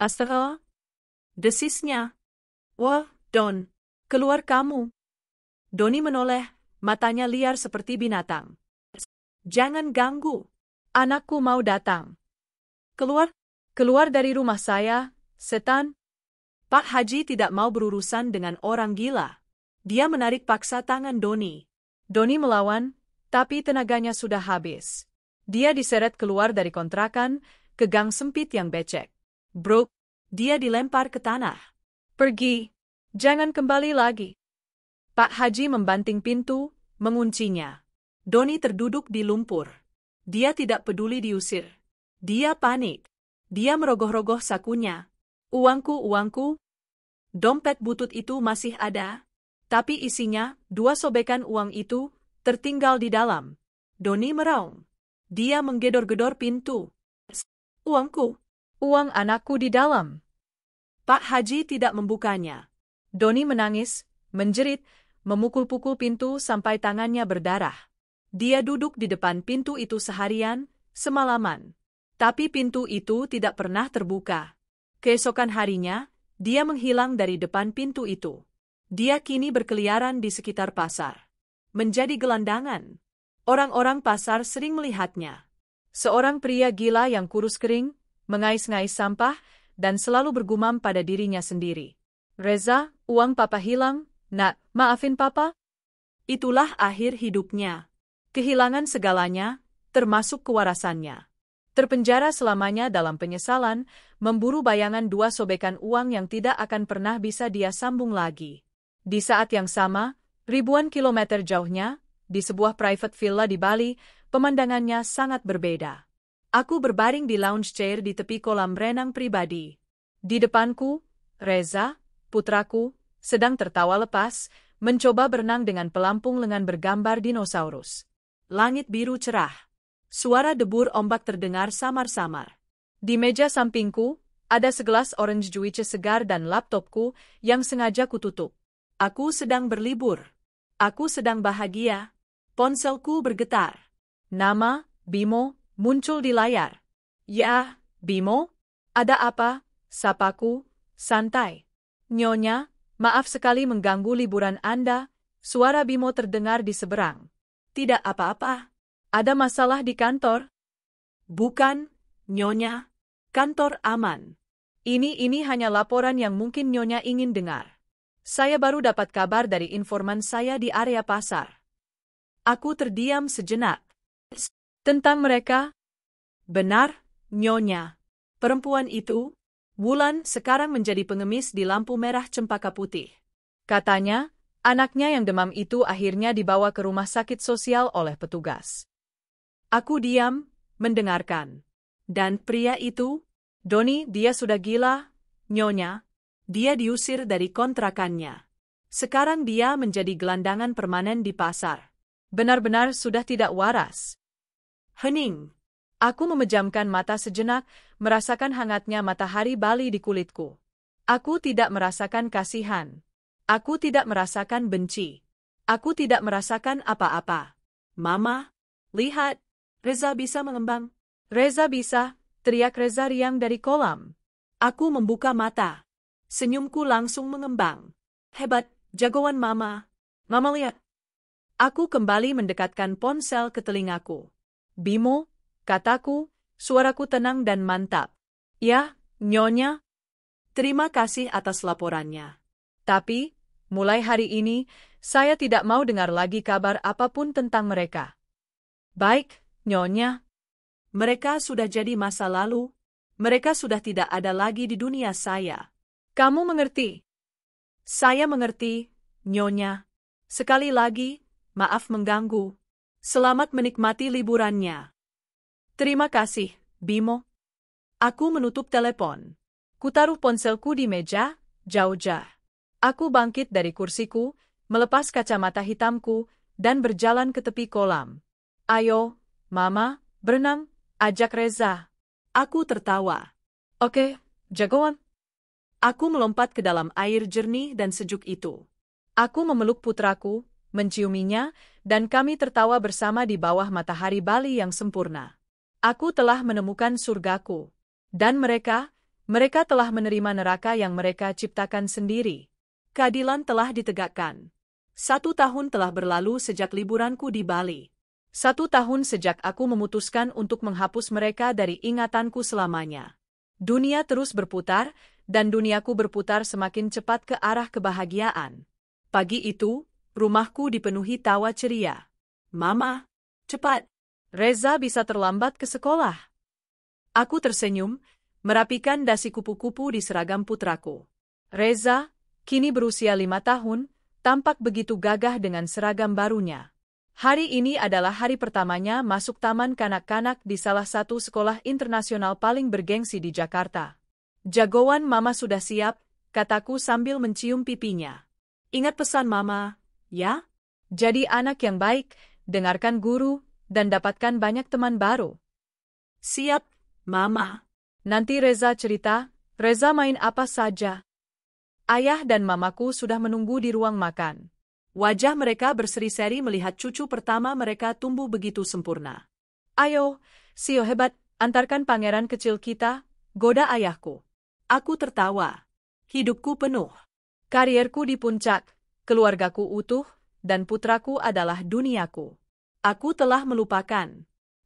S1: Astaga. Desisnya. Wah, Don. Keluar kamu. Doni menoleh, matanya liar seperti binatang. Jangan ganggu. Anakku mau datang. Keluar. Keluar dari rumah saya, setan. Pak Haji tidak mau berurusan dengan orang gila. Dia menarik paksa tangan Doni. Doni melawan, tapi tenaganya sudah habis. Dia diseret keluar dari kontrakan, ke gang sempit yang becek. Bruk, dia dilempar ke tanah. Pergi, jangan kembali lagi. Pak Haji membanting pintu, menguncinya. Doni terduduk di lumpur. Dia tidak peduli diusir. Dia panik. Dia merogoh-rogoh sakunya. Uangku, uangku. Dompet butut itu masih ada, tapi isinya 2 sobekan uang itu tertinggal di dalam. Doni meraung. Dia menggedor-gedor pintu. Uangku. Uang anakku di dalam. Pak Haji tidak membukanya. Doni menangis, menjerit, memukul-pukul pintu sampai tangannya berdarah. Dia duduk di depan pintu itu seharian, semalaman. Tapi pintu itu tidak pernah terbuka. Keesokan harinya, dia menghilang dari depan pintu itu. Dia kini berkeliaran di sekitar pasar. Menjadi gelandangan. Orang-orang pasar sering melihatnya. Seorang pria gila yang kurus kering, mengais-ngais sampah, dan selalu bergumam pada dirinya sendiri. Reza, uang papa hilang, nak, maafin papa. Itulah akhir hidupnya. Kehilangan segalanya, termasuk kewarasannya. Terpenjara selamanya dalam penyesalan, memburu bayangan 2 sobekan uang yang tidak akan pernah bisa dia sambung lagi. Di saat yang sama, ribuan kilometer jauhnya, di sebuah private villa di Bali, pemandangannya sangat berbeda. Aku berbaring di lounge chair di tepi kolam renang pribadi. Di depanku, Reza, putraku, sedang tertawa lepas, mencoba berenang dengan pelampung lengan bergambar dinosaurus. Langit biru cerah. Suara debur ombak terdengar samar-samar. Di meja sampingku, ada segelas orange juice segar dan laptopku yang sengaja kututup. Aku sedang berlibur. Aku sedang bahagia. Ponselku bergetar. Nama, Bimo, muncul di layar. Ya, Bimo? Ada apa? Sapaku, santai. Nyonya, maaf sekali mengganggu liburan Anda. Suara Bimo terdengar di seberang. Tidak apa-apa. Ada masalah di kantor? Bukan, Nyonya. Kantor aman. Ini hanya laporan yang mungkin Nyonya ingin dengar. Saya baru dapat kabar dari informan saya di area pasar. Aku terdiam sejenak. Tentang mereka? Benar, Nyonya. Perempuan itu, Wulan, sekarang menjadi pengemis di lampu merah Cempaka Putih. Katanya, anaknya yang demam itu akhirnya dibawa ke rumah sakit sosial oleh petugas. Aku diam, mendengarkan. Dan pria itu, Doni, dia sudah gila, Nyonya. Dia diusir dari kontrakannya. Sekarang dia menjadi gelandangan permanen di pasar. Benar-benar sudah tidak waras. Hening. Aku memejamkan mata sejenak, merasakan hangatnya matahari Bali di kulitku. Aku tidak merasakan kasihan. Aku tidak merasakan benci. Aku tidak merasakan apa-apa. Mama, lihat, Reza bisa mengembang. Reza bisa, teriak Reza riang dari kolam. Aku membuka mata. Senyumku langsung mengembang. Hebat, jagoan Mama.
S2: Mama lihat. Aku kembali mendekatkan ponsel ke telingaku. Bimo, kataku, suaraku tenang dan mantap. Ya, Nyonya. Terima kasih atas laporannya.
S1: Tapi, mulai hari ini, saya tidak mau dengar lagi kabar apapun tentang mereka.
S2: Baik, Nyonya. Mereka sudah jadi masa lalu. Mereka sudah tidak ada lagi di dunia saya.
S1: Kamu mengerti?
S2: Saya mengerti, Nyonya. Sekali lagi, maaf mengganggu. Selamat menikmati liburannya. Terima kasih, Bimo. Aku menutup telepon.
S1: Kutaruh ponselku di meja, jauh-jauh. Aku bangkit dari kursiku, melepas kacamata hitamku, dan berjalan ke tepi kolam. Ayo, Mama, berenang, ajak Reza.
S2: Aku tertawa.
S1: Oke, jagoan.
S2: Aku melompat ke dalam air jernih dan sejuk itu.
S1: Aku memeluk putraku, menciuminya, dan kami tertawa bersama di bawah matahari Bali yang sempurna. Aku telah menemukan surgaku. Dan mereka telah menerima neraka yang mereka ciptakan sendiri.
S2: Keadilan telah ditegakkan. 1 tahun telah berlalu sejak liburanku di Bali.
S1: 1 tahun sejak aku memutuskan untuk menghapus mereka dari ingatanku selamanya. Dunia terus berputar, dan duniaku berputar semakin cepat ke arah kebahagiaan. Pagi itu, rumahku dipenuhi tawa ceria.
S2: Mama, cepat.
S1: Reza bisa terlambat ke sekolah.
S2: Aku tersenyum, merapikan dasi kupu-kupu di seragam putraku.
S1: Reza, kini berusia 5 tahun, tampak begitu gagah dengan seragam barunya. Hari ini adalah hari pertamanya masuk taman kanak-kanak di salah satu sekolah internasional paling bergengsi di Jakarta. Jagoan Mama sudah siap, kataku sambil mencium pipinya.
S2: Ingat pesan Mama, ya?
S1: Jadi anak yang baik, dengarkan guru, dan dapatkan banyak teman baru.
S2: Siap, Mama.
S1: Nanti Reza cerita, Reza main apa saja. Ayah dan Mamaku sudah menunggu di ruang makan.
S2: Wajah mereka berseri-seri melihat cucu pertama mereka tumbuh begitu sempurna.
S1: Ayo, Sio hebat, antarkan pangeran kecil kita, goda ayahku.
S2: Aku tertawa. Hidupku penuh.
S1: Karierku di puncak, keluargaku utuh, dan putraku adalah duniaku.
S2: Aku telah melupakan.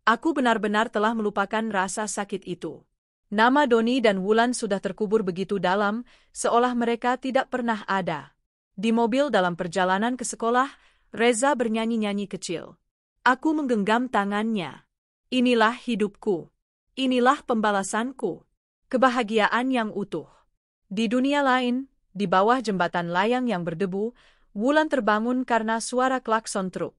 S2: Aku benar-benar telah melupakan rasa sakit itu.
S1: Nama Doni dan Wulan sudah terkubur begitu dalam, seolah mereka tidak pernah ada. Di mobil dalam perjalanan ke sekolah, Reza bernyanyi-nyanyi kecil.
S2: Aku menggenggam tangannya. Inilah hidupku. Inilah pembalasanku.
S1: Kebahagiaan yang utuh. Di dunia lain, di bawah jembatan layang yang berdebu, Wulan terbangun karena suara klakson truk.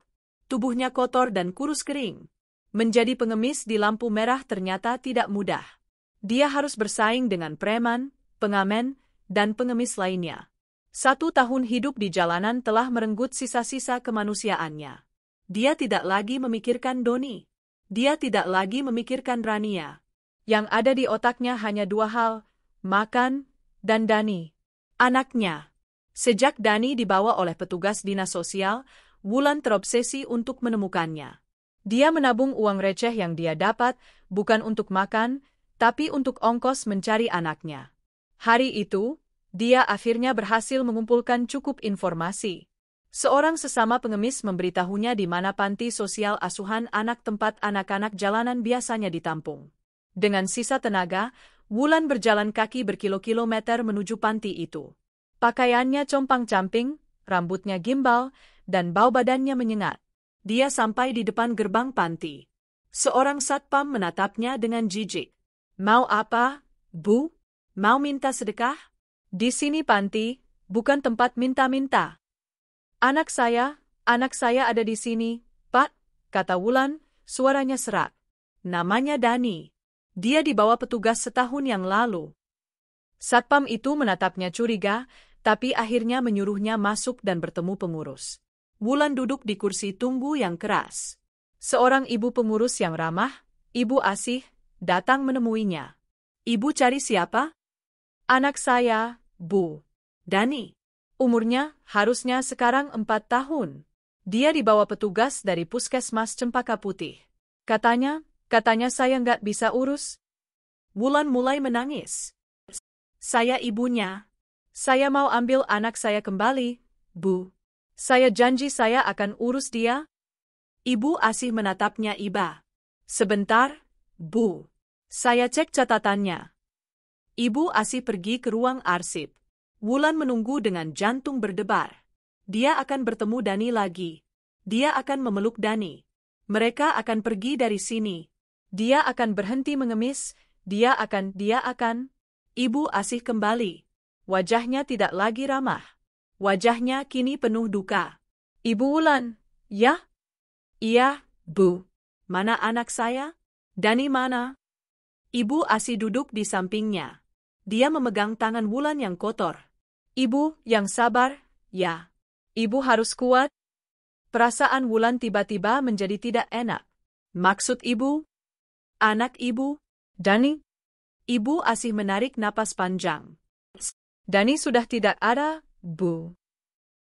S2: Tubuhnya kotor dan kurus kering. Menjadi pengemis di lampu merah ternyata tidak mudah. Dia harus bersaing dengan preman, pengamen, dan pengemis lainnya. 1 tahun hidup di jalanan telah merenggut sisa-sisa kemanusiaannya. Dia tidak lagi memikirkan Doni. Dia tidak lagi memikirkan Rania.
S1: Yang ada di otaknya hanya 2 hal, makan, dan Dani.
S2: Anaknya. Sejak Dani dibawa oleh petugas dinas sosial, Wulan terobsesi untuk menemukannya.
S1: Dia menabung uang receh yang dia dapat, bukan untuk makan, tapi untuk ongkos mencari anaknya. Hari itu, dia akhirnya berhasil mengumpulkan cukup informasi. Seorang sesama pengemis memberitahunya di mana panti sosial asuhan anak tempat anak-anak jalanan biasanya ditampung. Dengan sisa tenaga, Wulan berjalan kaki berkilo-kilometer menuju panti itu. Pakaiannya compang-camping, rambutnya gimbal, dan bau badannya menyengat.
S2: Dia sampai di depan gerbang panti. Seorang satpam menatapnya dengan jijik.
S1: Mau apa, Bu?
S2: Mau minta sedekah?
S1: Di sini panti, bukan tempat minta-minta. Anak saya ada di sini, Pak, kata Wulan, suaranya serak.
S2: Namanya Dani. Dia dibawa petugas setahun yang lalu.
S1: Satpam itu menatapnya curiga, tapi akhirnya menyuruhnya masuk dan bertemu pengurus.
S2: Wulan duduk di kursi tunggu yang keras.
S1: Seorang ibu pengurus yang ramah, Ibu Asih, datang menemuinya.
S2: Ibu cari siapa?
S1: Anak saya, Bu.
S2: Dani.
S1: Umurnya harusnya sekarang 4 tahun. Dia dibawa petugas dari puskesmas Cempaka Putih. Katanya saya nggak bisa urus.
S2: Wulan mulai menangis. Saya ibunya.
S1: Saya mau ambil anak saya kembali, Bu. Saya janji saya akan urus dia.
S2: Ibu Asih menatapnya iba. Sebentar, Bu. Saya cek catatannya. Ibu Asih pergi ke ruang arsip. Wulan menunggu dengan jantung berdebar. Dia akan bertemu Dani lagi. Dia akan memeluk Dani. Mereka akan pergi dari sini.
S1: Dia akan berhenti mengemis. Dia akan.
S2: Ibu Asih kembali.
S1: Wajahnya tidak lagi ramah.
S2: Wajahnya kini penuh duka.
S1: Ibu Wulan, ya?
S2: Iya, Bu. Mana anak saya? Dani mana? Ibu Asih duduk di sampingnya. Dia memegang tangan Wulan yang kotor.
S1: Ibu, yang sabar, ya. Ibu harus kuat. Perasaan Wulan tiba-tiba menjadi tidak enak.
S2: Maksud ibu? Anak ibu?
S1: Dani?
S2: Ibu Asih menarik napas panjang.
S1: Dani sudah tidak ada, Bu.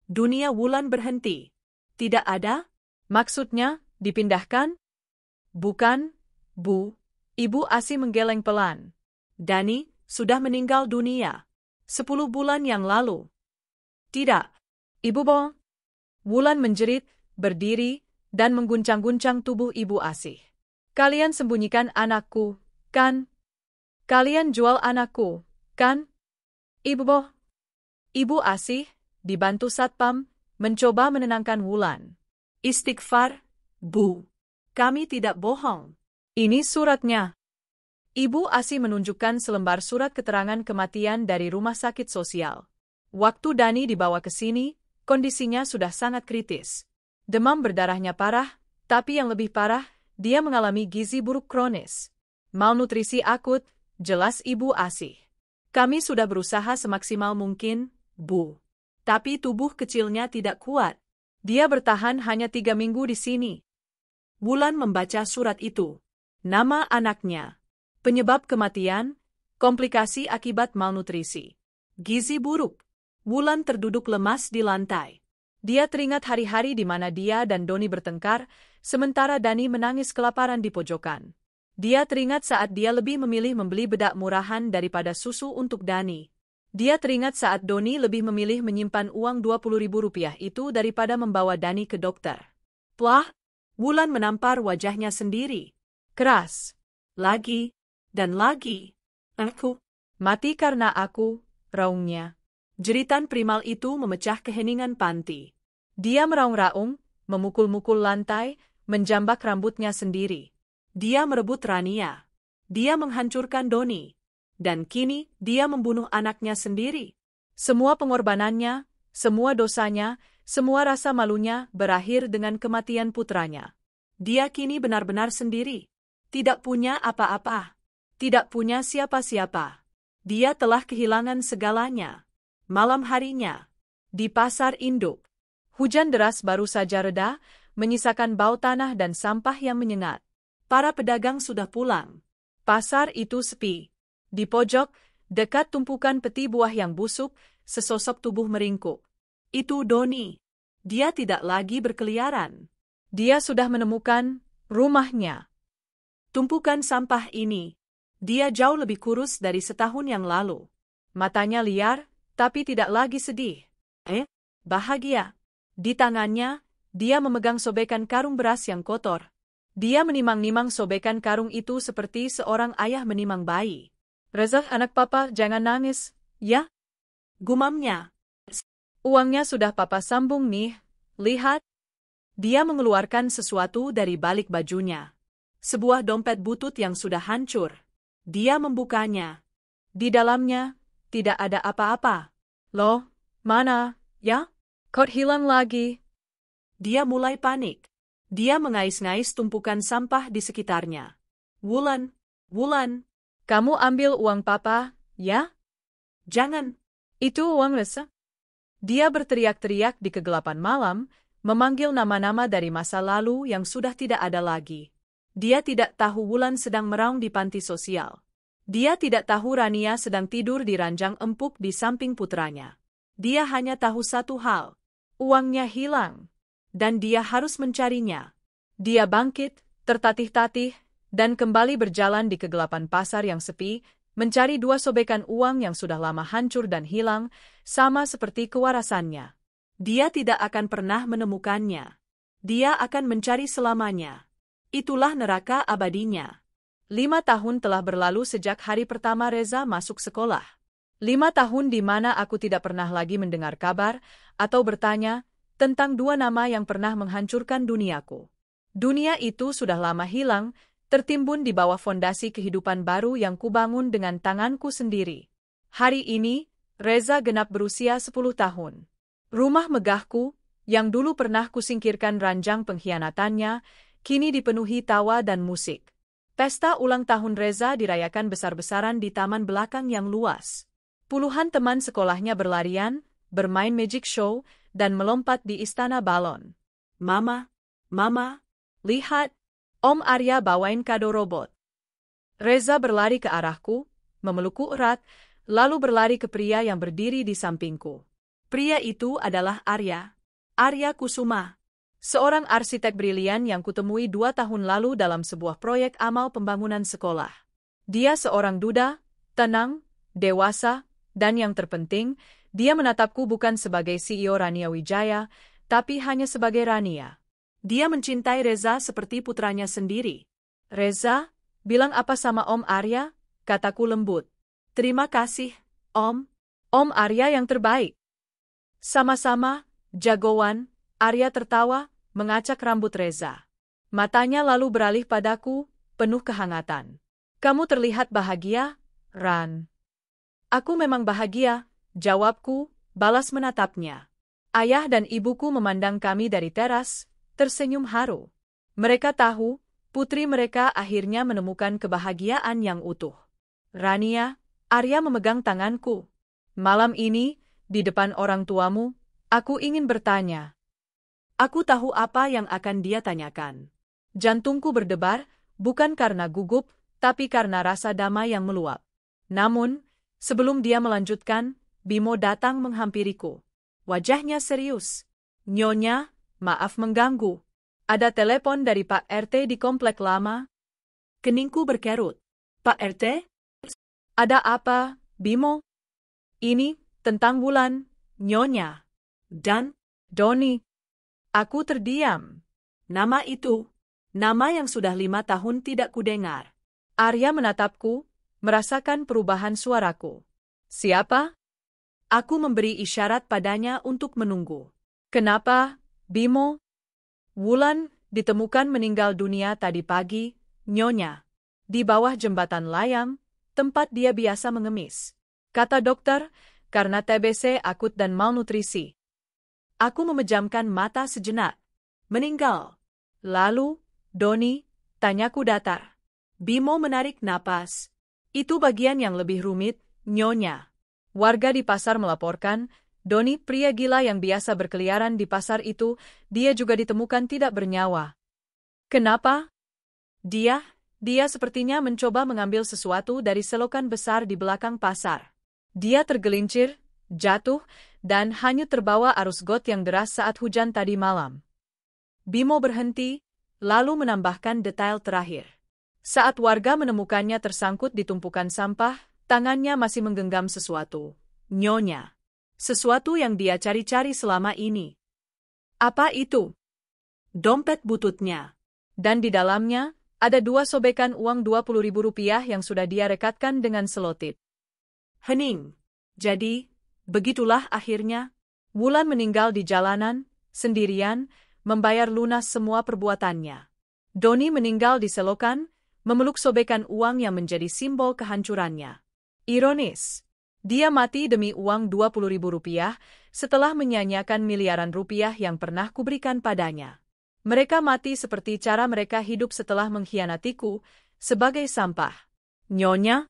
S2: Dunia Wulan berhenti. Tidak ada?
S1: Maksudnya, dipindahkan?
S2: Bukan, Bu.
S1: Ibu Asih menggeleng pelan.
S2: Dani sudah meninggal dunia. 10 bulan yang lalu. Tidak.
S1: Ibu Bo. Wulan menjerit, berdiri, dan mengguncang-guncang tubuh Ibu Asih. Kalian sembunyikan anakku, kan? Kalian jual anakku, kan? Ibu Bo. Ibu Asih, dibantu Satpam, mencoba menenangkan Wulan.
S2: Istighfar, Bu. Kami tidak bohong.
S1: Ini suratnya. Ibu Asih menunjukkan selembar surat keterangan kematian dari rumah sakit sosial. Waktu Dani dibawa ke sini, kondisinya sudah sangat kritis. Demam berdarahnya parah, tapi yang lebih parah, dia mengalami gizi buruk kronis. Malnutrisi akut, jelas Ibu Asih.
S2: Kami sudah berusaha semaksimal mungkin, Bu. Tapi tubuh kecilnya tidak kuat.
S1: Dia bertahan hanya 3 minggu di sini.
S2: Wulan membaca surat itu. Nama anaknya. Penyebab kematian, komplikasi akibat malnutrisi. Gizi buruk. Wulan terduduk lemas di lantai.
S1: Dia teringat hari-hari di mana dia dan Doni bertengkar, sementara Dani menangis kelaparan di pojokan. Dia teringat saat dia lebih memilih membeli bedak murahan daripada susu untuk Dani. Dia teringat saat Doni lebih memilih menyimpan uang Rp20.000 itu daripada membawa Dani ke dokter.
S2: Plah, Wulan menampar wajahnya sendiri.
S1: Keras.
S2: Lagi, dan lagi. Aku
S1: mati karena aku, raungnya.
S2: Jeritan primal itu memecah keheningan panti.
S1: Dia meraung-raung, memukul-mukul lantai, menjambak rambutnya sendiri.
S2: Dia merebut Rania. Dia menghancurkan Doni. Dan kini dia membunuh anaknya sendiri.
S1: Semua pengorbanannya, semua dosanya, semua rasa malunya berakhir dengan kematian putranya.
S2: Dia kini benar-benar sendiri. Tidak punya apa-apa. Tidak punya siapa-siapa. Dia telah kehilangan segalanya. Malam harinya. Di pasar induk.
S1: Hujan deras baru saja reda, menyisakan bau tanah dan sampah yang menyengat.
S2: Para pedagang sudah pulang.
S1: Pasar itu sepi. Di pojok, dekat tumpukan peti buah yang busuk, sesosok tubuh meringkuk.
S2: Itu Doni. Dia tidak lagi berkeliaran.
S1: Dia sudah menemukan rumahnya.
S2: Tumpukan sampah ini. Dia jauh lebih kurus dari setahun yang lalu.
S1: Matanya liar, tapi tidak lagi sedih.
S2: Bahagia.
S1: Di tangannya, dia memegang sobekan karung beras yang kotor. Dia menimang-nimang sobekan karung itu seperti seorang ayah menimang bayi. Reza, anak papa, jangan nangis, ya?
S2: Gumamnya.
S1: Uangnya sudah papa sambung nih, lihat. Dia mengeluarkan sesuatu dari balik bajunya.
S2: Sebuah dompet butut yang sudah hancur. Dia membukanya.
S1: Di dalamnya, tidak ada apa-apa. Loh, mana, ya? Kok hilang lagi?
S2: Dia mulai panik. Dia mengais-ngais tumpukan sampah di sekitarnya. Wulan.
S1: Kamu ambil uang papa, ya?
S2: Jangan.
S1: Itu uang Reza. Dia berteriak-teriak di kegelapan malam, memanggil nama-nama dari masa lalu yang sudah tidak ada lagi. Dia tidak tahu Wulan sedang meraung di panti sosial. Dia tidak tahu Rania sedang tidur di ranjang empuk di samping putranya. Dia hanya tahu satu hal. Uangnya hilang. Dan dia harus mencarinya. Dia bangkit, tertatih-tatih, dan kembali berjalan di kegelapan pasar yang sepi, mencari 2 sobekan uang yang sudah lama hancur dan hilang, sama seperti kewarasannya.
S2: Dia tidak akan pernah menemukannya. Dia akan mencari selamanya. Itulah neraka abadinya.
S1: 5 tahun telah berlalu sejak hari pertama Reza masuk sekolah. 5 tahun di mana aku tidak pernah lagi mendengar kabar atau bertanya tentang dua nama yang pernah menghancurkan duniaku. Dunia itu sudah lama hilang, tertimbun di bawah fondasi kehidupan baru yang kubangun dengan tanganku sendiri. Hari ini, Reza genap berusia 10 tahun. Rumah megahku, yang dulu pernah kusingkirkan ranjang pengkhianatannya, kini dipenuhi tawa dan musik. Pesta ulang tahun Reza dirayakan besar-besaran di taman belakang yang luas. Puluhan teman sekolahnya berlarian, bermain magic show, dan melompat di istana balon.
S2: Mama,
S1: Lihat, Om Arya bawain kado robot. Reza berlari ke arahku, memelukku erat, lalu berlari ke pria yang berdiri di sampingku.
S2: Pria itu adalah Arya Kusuma.
S1: Seorang arsitek brilian yang kutemui 2 tahun lalu dalam sebuah proyek amal pembangunan sekolah. Dia seorang duda, tenang, dewasa, dan yang terpenting, dia menatapku bukan sebagai CEO Rania Wijaya, tapi hanya sebagai Rania.
S2: Dia mencintai Reza seperti putranya sendiri.
S1: Reza, bilang apa sama Om Arya? Kataku lembut.
S2: Terima kasih, Om.
S1: Om Arya yang terbaik. Sama-sama, jagoan. Arya tertawa, mengacak rambut Reza. Matanya lalu beralih padaku, penuh kehangatan. Kamu terlihat bahagia, Ran. Aku memang bahagia, jawabku, balas menatapnya. Ayah dan ibuku memandang kami dari teras, tersenyum haru. Mereka tahu, putri mereka akhirnya menemukan kebahagiaan yang utuh. Rania, Arya memegang tanganku. Malam ini, di depan orang tuamu, aku ingin bertanya.
S2: Aku tahu apa yang akan dia tanyakan.
S1: Jantungku berdebar, bukan karena gugup, tapi karena rasa damai yang meluap. Namun, sebelum dia melanjutkan, Bimo datang menghampiriku. Wajahnya serius. Nyonya, maaf mengganggu. Ada telepon dari Pak RT di komplek lama?
S2: Keningku berkerut. Pak RT?
S1: Ada apa, Bimo? Ini, tentang Wulan, Nyonya.
S2: Dan?
S1: Doni. Aku terdiam.
S2: Nama itu, nama yang sudah 5 tahun tidak kudengar.
S1: Arya menatapku, merasakan perubahan suaraku. Siapa?
S2: Aku memberi isyarat padanya untuk menunggu.
S1: Kenapa, Bimo? Wulan ditemukan meninggal dunia tadi pagi, Nyonya. Di bawah jembatan layang, tempat dia biasa mengemis. Kata dokter, karena TBC akut dan malnutrisi.
S2: Aku memejamkan mata sejenak. Meninggal.
S1: Lalu, Doni, tanyaku datar.
S2: Bimo menarik napas.
S1: Itu bagian yang lebih rumit, Nyonya. Warga di pasar melaporkan, Doni pria gila yang biasa berkeliaran di pasar itu, dia juga ditemukan tidak bernyawa. Kenapa? Dia sepertinya mencoba mengambil sesuatu dari selokan besar di belakang pasar. Dia tergelincir, jatuh, dan hanyut terbawa arus got yang deras saat hujan tadi malam. Bimo berhenti, lalu menambahkan detail terakhir. Saat warga menemukannya tersangkut di tumpukan sampah, tangannya masih menggenggam sesuatu. Nyonya. Sesuatu yang dia cari-cari selama ini. Apa itu?
S2: Dompet bututnya.
S1: Dan di dalamnya, ada 2 sobekan uang Rp20.000 yang sudah dia rekatkan dengan selotip.
S2: Hening. Jadi, begitulah akhirnya.
S1: Wulan meninggal di jalanan, sendirian, membayar lunas semua perbuatannya. Doni meninggal di selokan, memeluk sobekan uang yang menjadi simbol kehancurannya. Ironis. Dia mati demi uang Rp20.000 setelah menyanyiakan miliaran rupiah yang pernah kuberikan padanya. Mereka mati seperti cara mereka hidup setelah mengkhianatiku, sebagai sampah. Nyonya?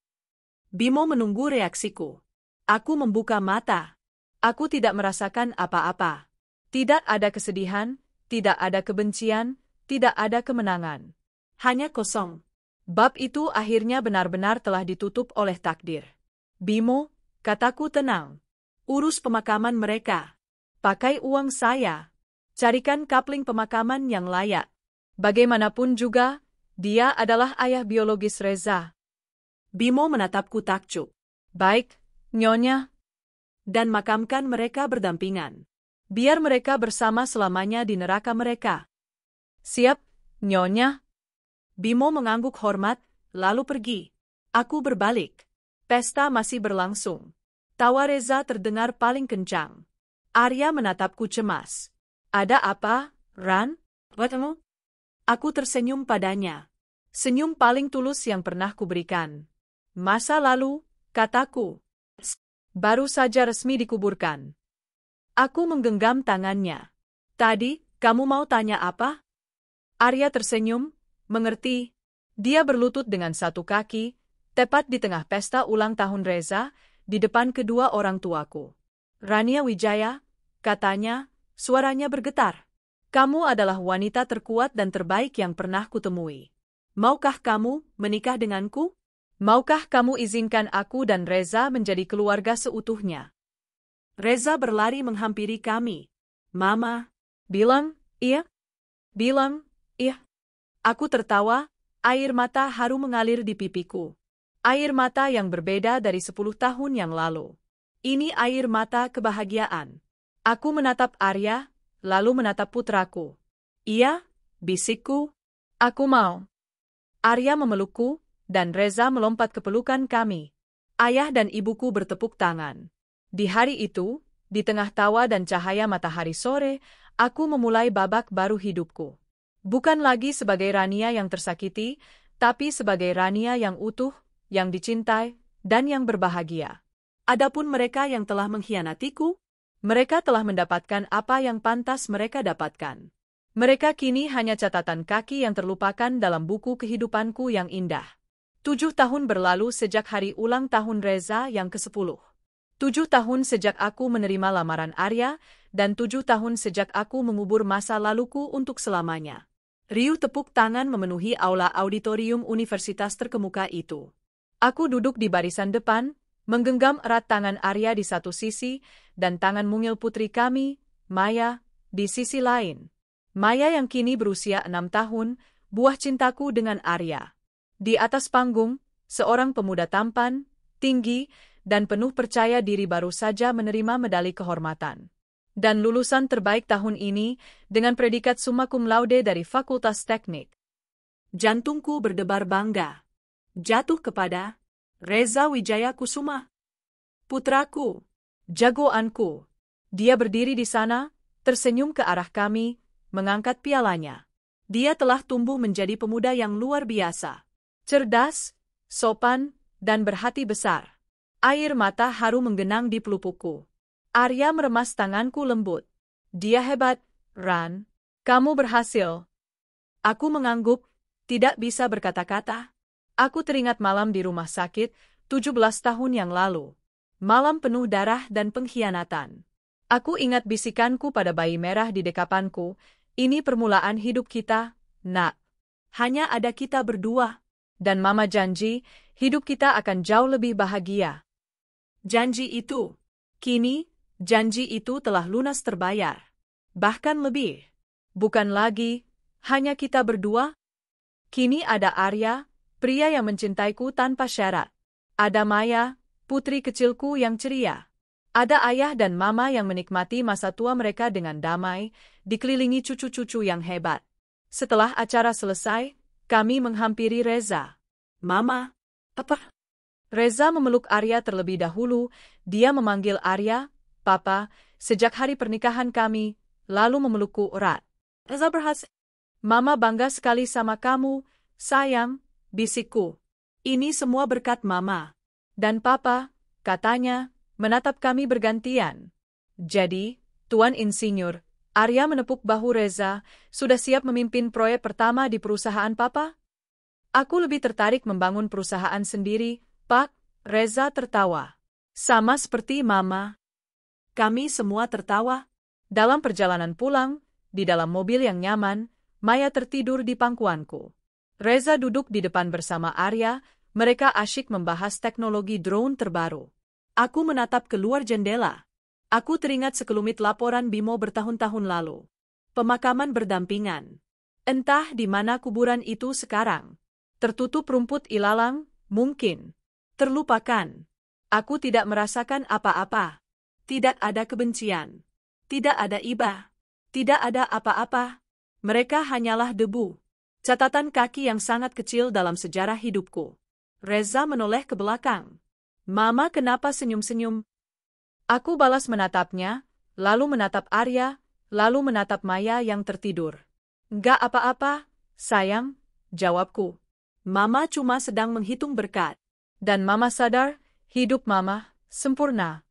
S2: Bimo menunggu reaksiku. Aku membuka mata.
S1: Aku tidak merasakan apa-apa. Tidak ada kesedihan, tidak ada kebencian, tidak ada kemenangan.
S2: Hanya kosong.
S1: Bab itu akhirnya benar-benar telah ditutup oleh takdir. Bimo, kataku tenang.
S2: Urus pemakaman mereka.
S1: Pakai uang saya. Carikan kapling pemakaman yang layak. Bagaimanapun juga, dia adalah ayah biologis Reza.
S2: Bimo menatapku takjub.
S1: Baik, Nyonya.
S2: Dan makamkan mereka berdampingan.
S1: Biar mereka bersama selamanya di neraka mereka. Siap, Nyonya. Bimo mengangguk hormat, lalu pergi. Aku berbalik. Pesta masih berlangsung. Tawa Reza terdengar paling kencang. Arya menatapku cemas. Ada apa, Ran? Watamu? Aku tersenyum padanya. Senyum paling tulus yang pernah kuberikan. Masa lalu, kataku. Baru saja resmi dikuburkan. Aku menggenggam tangannya. Tadi, kamu mau tanya apa? Arya tersenyum, mengerti. Dia berlutut dengan satu kaki, tepat di tengah pesta ulang tahun Reza, di depan kedua orang tuaku. Rania Wijaya, katanya, suaranya bergetar. Kamu adalah wanita terkuat dan terbaik yang pernah kutemui. Maukah kamu menikah denganku? Maukah kamu izinkan aku dan Reza menjadi keluarga seutuhnya? Reza berlari menghampiri kami. Mama, bilang, iya. Bilang, iya. Aku tertawa, air mata haru mengalir di pipiku. Air mata yang berbeda dari 10 tahun yang lalu. Ini air mata kebahagiaan. Aku menatap Arya, lalu menatap putraku. Iya, bisikku. Aku mau. Arya memelukku, dan Reza melompat ke pelukan kami. Ayah dan ibuku bertepuk tangan. Di hari itu, di tengah tawa dan cahaya matahari sore, aku memulai babak baru hidupku. Bukan lagi sebagai Rania yang tersakiti, tapi sebagai Rania yang utuh, yang dicintai, dan yang berbahagia. Adapun mereka yang telah mengkhianatiku, mereka telah mendapatkan apa yang pantas mereka dapatkan. Mereka kini hanya catatan kaki yang terlupakan dalam buku kehidupanku yang indah. 7 tahun berlalu sejak hari ulang tahun Reza yang ke-10. 7 tahun sejak aku menerima lamaran Arya, dan 7 tahun sejak aku mengubur masa laluku untuk selamanya. Riuh tepuk tangan memenuhi aula auditorium universitas terkemuka itu. Aku duduk di barisan depan, menggenggam erat tangan Arya di satu sisi, dan tangan mungil putri kami, Maya, di sisi lain. Maya yang kini berusia 6 tahun, buah cintaku dengan Arya. Di atas panggung, seorang pemuda tampan, tinggi, dan penuh percaya diri baru saja menerima medali kehormatan. Dan lulusan terbaik tahun ini, dengan predikat summa cum laude dari Fakultas Teknik. Jantungku berdebar bangga. Jatuh kepada Reza Wijaya Kusuma. Putraku, jagoanku. Dia berdiri di sana, tersenyum ke arah kami, mengangkat pialanya. Dia telah tumbuh menjadi pemuda yang luar biasa. Cerdas, sopan, dan berhati besar. Air mata haru menggenang di pelupukku. Arya meremas tanganku lembut. Dia hebat, Ran. Kamu berhasil. Aku mengangguk, tidak bisa berkata-kata. Aku teringat malam di rumah sakit, 17 tahun yang lalu. Malam penuh darah dan pengkhianatan. Aku ingat bisikanku pada bayi merah di dekapanku, ini permulaan hidup kita, nak. Hanya ada kita berdua. Dan Mama janji, hidup kita akan jauh lebih bahagia. Janji itu. Kini, janji itu telah lunas terbayar. Bahkan lebih. Bukan lagi, hanya kita berdua. Kini ada Arya, pria yang mencintaiku tanpa syarat. Ada Maya, putri kecilku yang ceria. Ada ayah dan mama yang menikmati masa tua mereka dengan damai, dikelilingi cucu-cucu yang hebat. Setelah acara selesai, kami menghampiri Reza. Mama, apa? Reza memeluk Arya terlebih dahulu, dia memanggil Arya, Papa, sejak hari pernikahan kami, lalu memelukku erat. Reza berhasil. Mama bangga sekali sama kamu, sayang, bisikku. Ini semua berkat Mama. Dan Papa, katanya, menatap kami bergantian. Jadi, Tuan Insinyur, Arya menepuk bahu Reza, sudah siap memimpin proyek pertama di perusahaan Papa? Aku lebih tertarik membangun perusahaan sendiri, Pak. Reza tertawa. Sama seperti Mama. Kami semua tertawa. Dalam perjalanan pulang, di dalam mobil yang nyaman, Maya tertidur di pangkuanku. Reza duduk di depan bersama Arya, mereka asyik membahas teknologi drone terbaru. Aku menatap keluar jendela. Aku teringat sekelumit laporan Bimo bertahun-tahun lalu. Pemakaman berdampingan. Entah di mana kuburan itu sekarang. Tertutup rumput ilalang, mungkin. Terlupakan. Aku tidak merasakan apa-apa. Tidak ada kebencian.
S2: Tidak ada iba. Tidak ada apa-apa. Mereka hanyalah debu. Catatan kaki yang sangat kecil dalam sejarah hidupku. Reza menoleh ke belakang. Mama kenapa senyum-senyum?
S1: Aku balas menatapnya, lalu menatap Arya, lalu menatap Maya yang tertidur. Enggak apa-apa, sayang, jawabku.
S2: Mama cuma sedang menghitung berkat.
S1: Dan Mama sadar, hidup Mama sempurna.